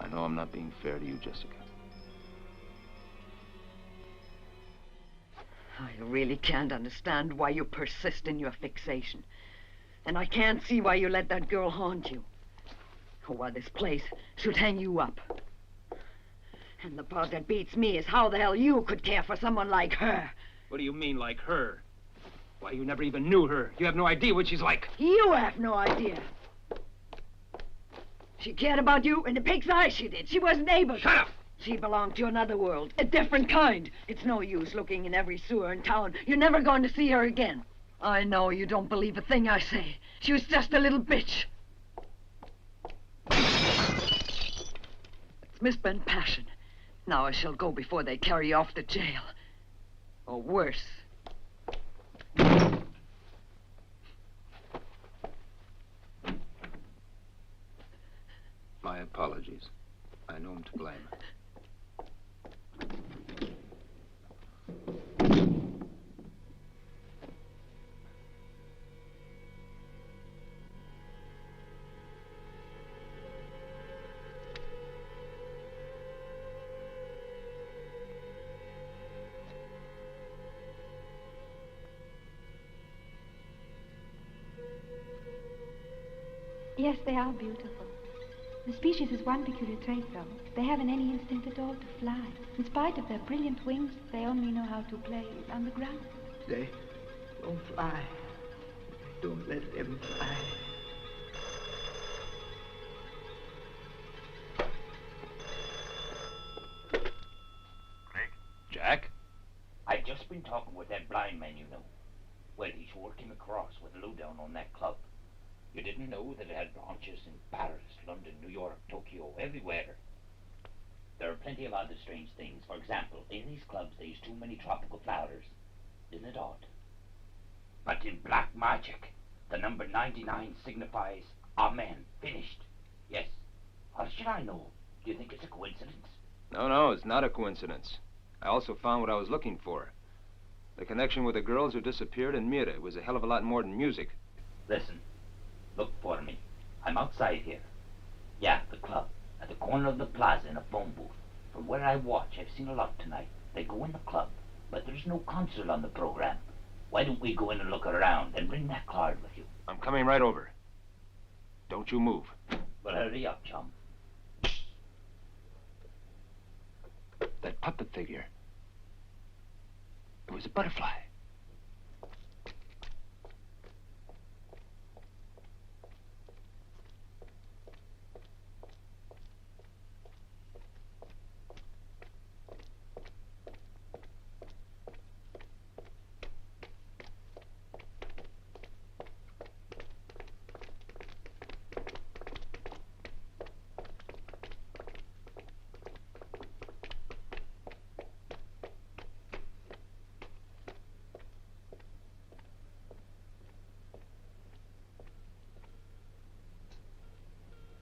I know I'm not being fair to you, Jessica. I really can't understand why you persist in your fixation. And I can't see why you let that girl haunt you. Or why this place should hang you up. And the part that beats me is how the hell you could care for someone like her. What do you mean, like her? Why, you never even knew her. You have no idea what she's like. You have no idea. She cared about you in the pig's eye, she did. She wasn't able to. Shut up! She belonged to another world, a different kind. It's no use looking in every sewer in town. You're never going to see her again. I know you don't believe a thing I say. She was just a little bitch. It's misspent passion. Now I shall go before they carry you off to jail. Or worse. My apologies. I know I'm to blame. Yes, they are beautiful. The species has one peculiar trait, though. They haven't any instinct at all to fly. In spite of their brilliant wings, they only know how to play on the ground. They don't fly. Don't let them fly. Jack? I've just been talking with that blind man, you know. Well, he's working across with a lowdown on that club. You didn't know that it had branches in Paris, London, New York, Tokyo, everywhere. There are plenty of other strange things. For example, in these clubs they use too many tropical flowers. Isn't it odd? But in black magic, the number 99 signifies Amen, finished. Yes. How should I know? Do you think it's a coincidence? No, it's not a coincidence. I also found what I was looking for. The connection with the girls who disappeared in Mira was a hell of a lot more than music. Listen, look for me. I'm outside here. Yeah, the club, at the corner of the plaza in a phone booth. From where I watch, I've seen a lot tonight. They go in the club, but there's no concert on the program. Why don't we go in and look around and bring that card with you? I'm coming right over. Don't you move. Well, hurry up, chum. That puppet figure. It was a butterfly.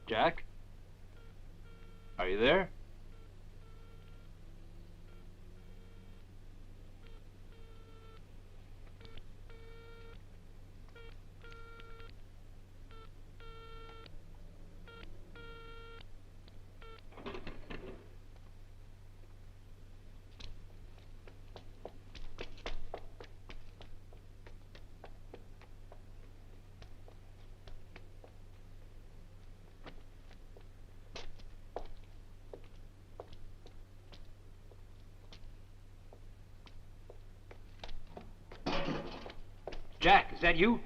Jack? Are you there? Jack, is that you?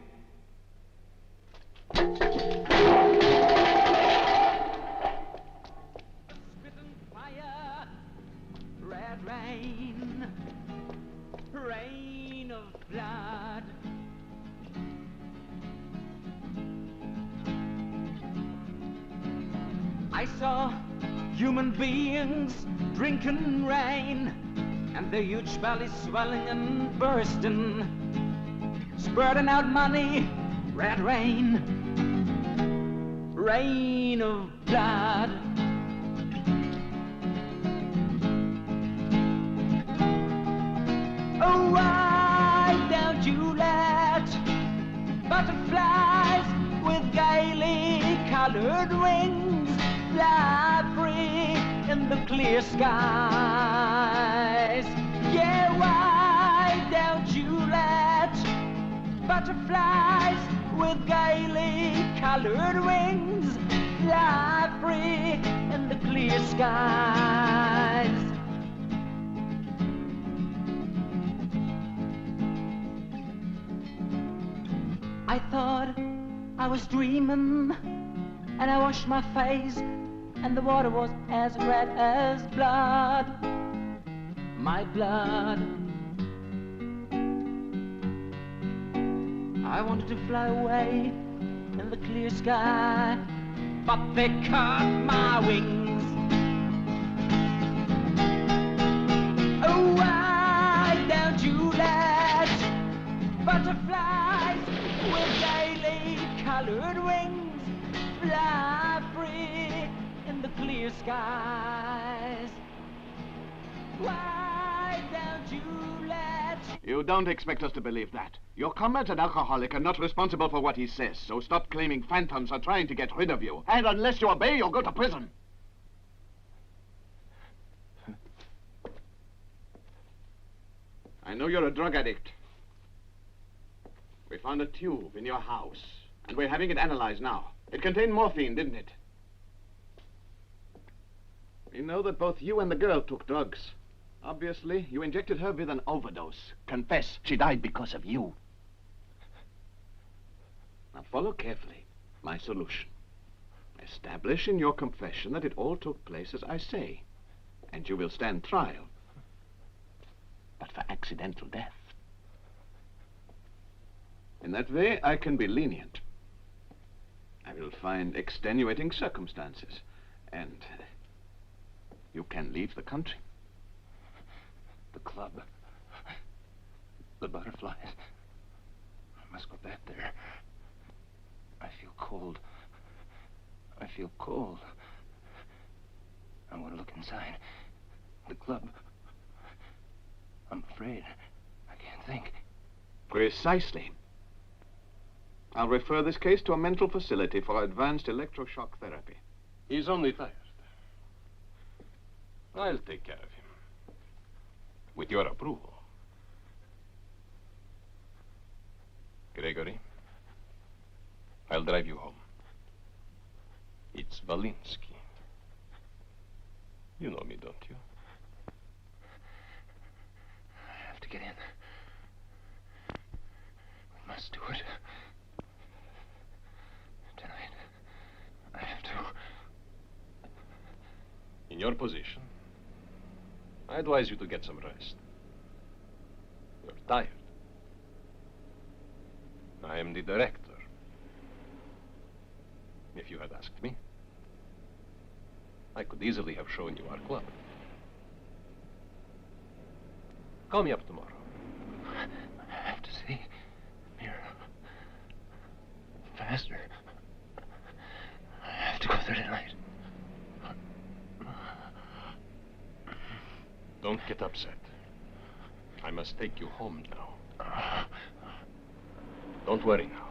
Red rain, rain of blood. I saw human beings drinking rain, and their huge bellies swelling and bursting, spurting out money. Red rain, rain of blood. Oh, why don't you let butterflies with gaily colored wings fly free in the clear skies? Yeah, why don't you let butterflies with gaily colored wings fly free in the clear skies? I thought I was dreaming, and I washed my face, and the water was as red as blood, my blood. I wanted to fly away in the clear sky, but they cut my wings. Oh, why don't you let butterflies with gaily colored wings fly free in the clear skies? Why don't you let... You don't expect us to believe that. Your comrade's an alcoholic and not responsible for what he says, so stop claiming phantoms are trying to get rid of you. And unless you obey, you'll go to prison. I know you're a drug addict. We found a tube in your house, and we're having it analyzed now. It contained morphine, didn't it? We know that both you and the girl took drugs. Obviously, you injected her with an overdose. Confess, she died because of you. Now follow carefully my solution. Establish in your confession that it all took place as I say, and you will stand trial. But for accidental death. In that way, I can be lenient. I will find extenuating circumstances, and you can leave the country. The club. The butterflies. I must go back there. I feel cold. I feel cold. I want to look inside. The club. I'm afraid. I can't think. Precisely. I'll refer this case to a mental facility for advanced electroshock therapy. He's only tired. I'll take care of him. With your approval. Gregory, I'll drive you home. It's Valinsky. You know me, don't you? I have to get in. We must do it. Tonight. I have to. In your position, I advise you to get some rest. You're tired. I am the director. If you had asked me, I could easily have shown you our club. Call me up tomorrow. I have to see. Mira. Faster. I have to go there tonight. Don't get upset. I must take you home now. Don't worry now.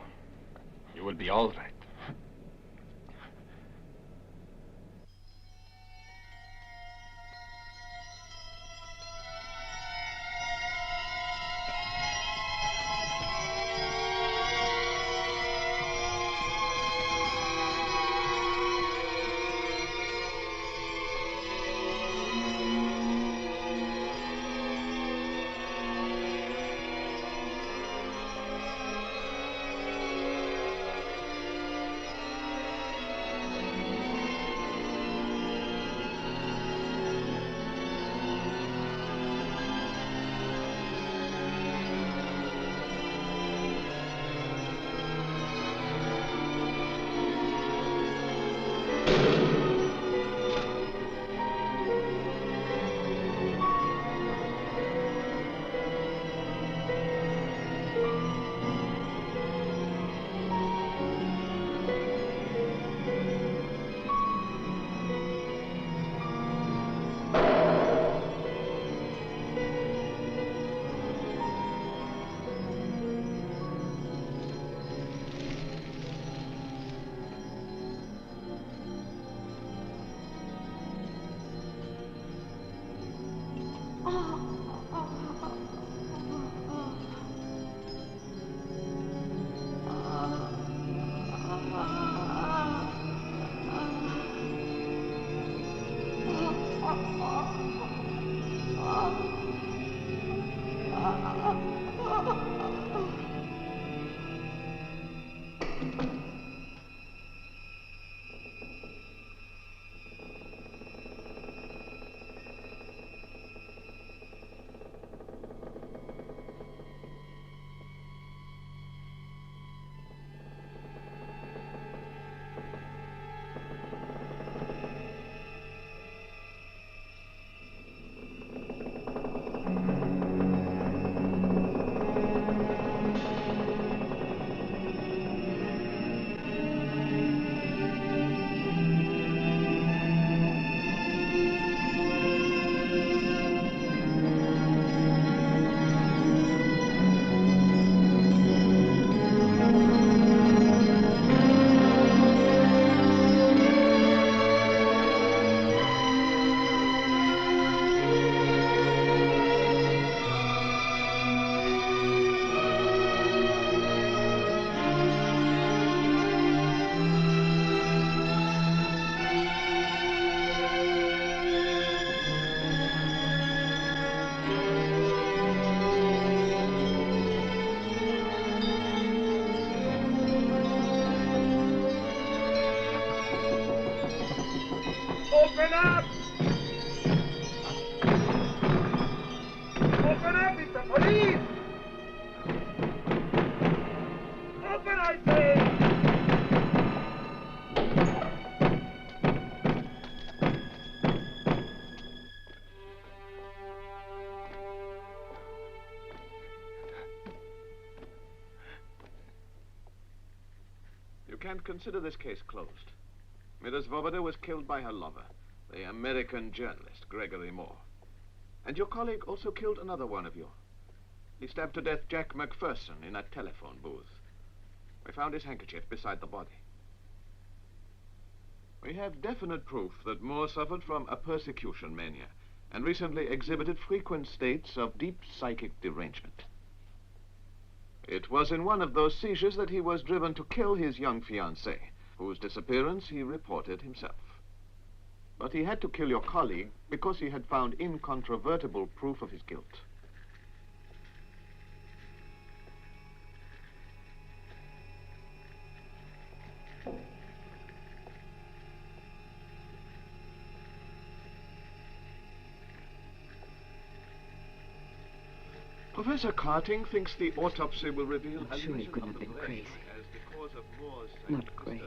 You will be all right. can't consider this case closed. Mrs. Svoboda was killed by her lover, the American journalist, Gregory Moore. And your colleague also killed another one of you. He stabbed to death Jack McPherson in a telephone booth. We found his handkerchief beside the body. We have definite proof that Moore suffered from a persecution mania and recently exhibited frequent states of deep psychic derangement. It was in one of those seizures that he was driven to kill his young fiancée, whose disappearance he reported himself. But he had to kill your colleague because he had found incontrovertible proof of his guilt. Professor Carting thinks the autopsy will reveal I'm sure he couldn't have been crazy. As the cause of Moore's Not Greg.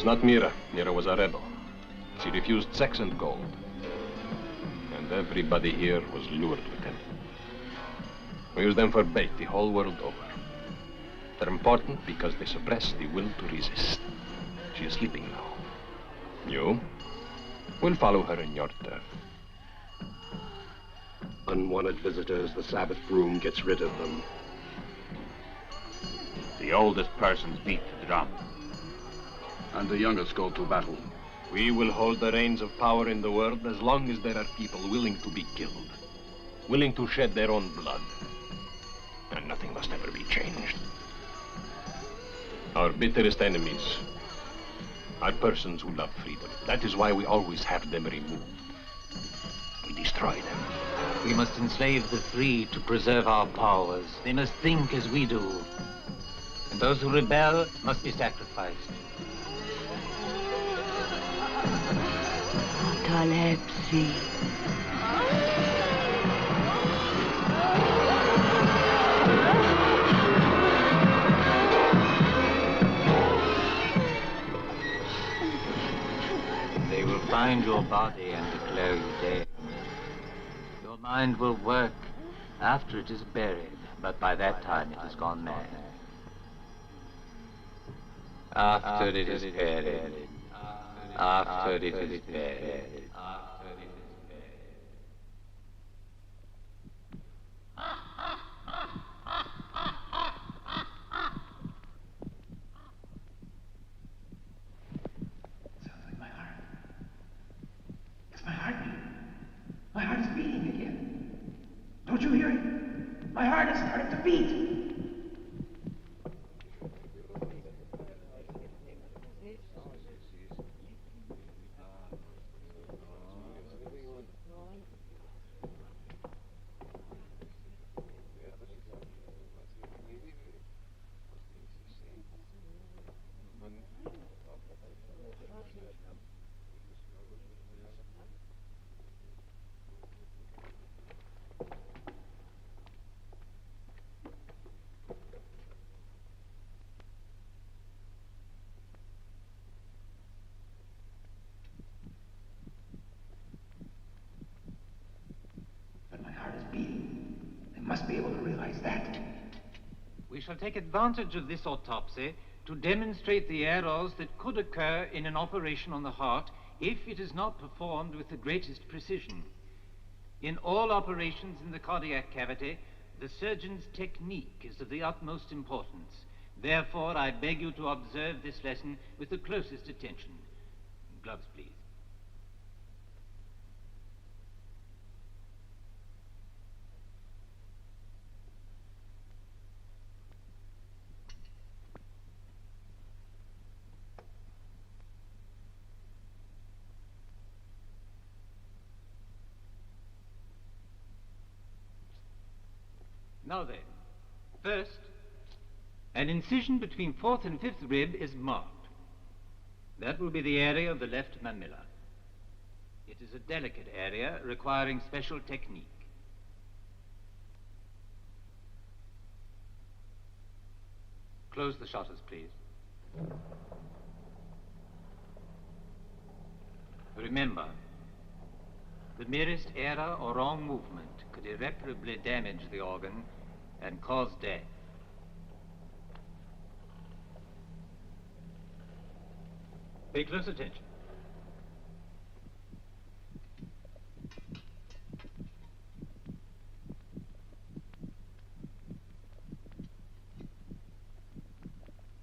It's not Mira. Mira was a rebel. She refused sex and gold. And everybody here was lured with them. We use them for bait the whole world over. They're important because they suppress the will to resist. She is sleeping now. You will follow her in your turn. Unwanted visitors, the Sabbath broom gets rid of them. The oldest persons beat the drum. And the youngest go to battle. We will hold the reins of power in the world as long as there are people willing to be killed, willing to shed their own blood. And nothing must ever be changed. Our bitterest enemies are persons who love freedom. That is why we always have them removed. We destroy them. We must enslave the free to preserve our powers. They must think as we do. And those who rebel must be sacrificed. Catalepsy. They will find your body and declare you dead. Your mind will work after it is buried, but by that time it has gone mad. After it is buried. After it is buried. It's my heartbeat. My heart is beating again. Don't you hear it? My heart is starting to beat. Must be able to realize that. We shall take advantage of this autopsy to demonstrate the errors that could occur in an operation on the heart if it is not performed with the greatest precision. In all operations in the cardiac cavity, the surgeon's technique is of the utmost importance. Therefore, I beg you to observe this lesson with the closest attention. Gloves, please. Now then, first, an incision between 4th and 5th rib is marked. That will be the area of the left mamilla. It is a delicate area requiring special technique. Close the shutters, please. Remember, the merest error or wrong movement could irreparably damage the organ and cause death. Pay close attention.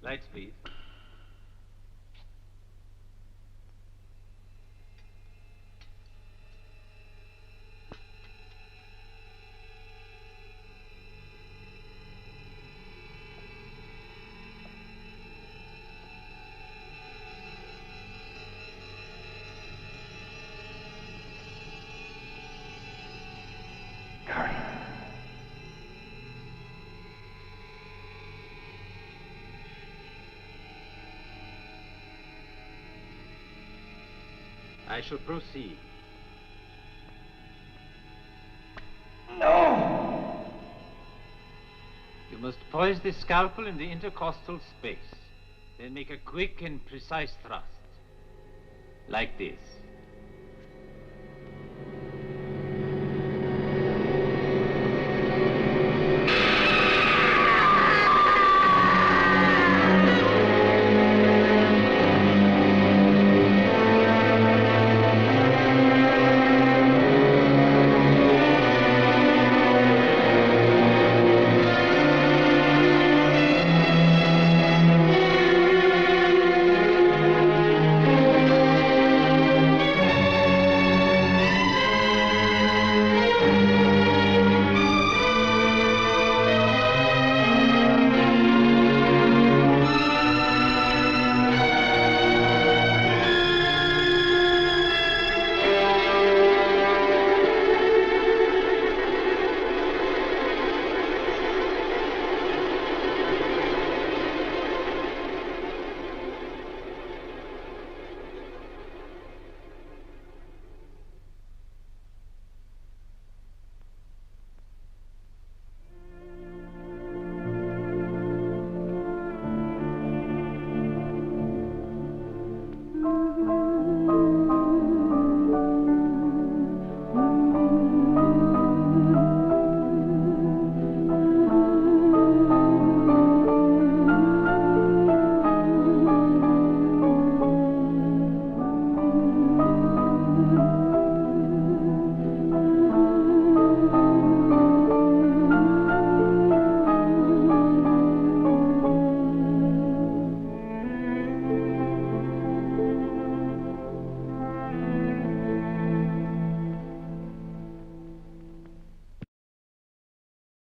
Lights, please. I shall proceed. No! You must poise the scalpel in the intercostal space. Then make a quick and precise thrust. Like this.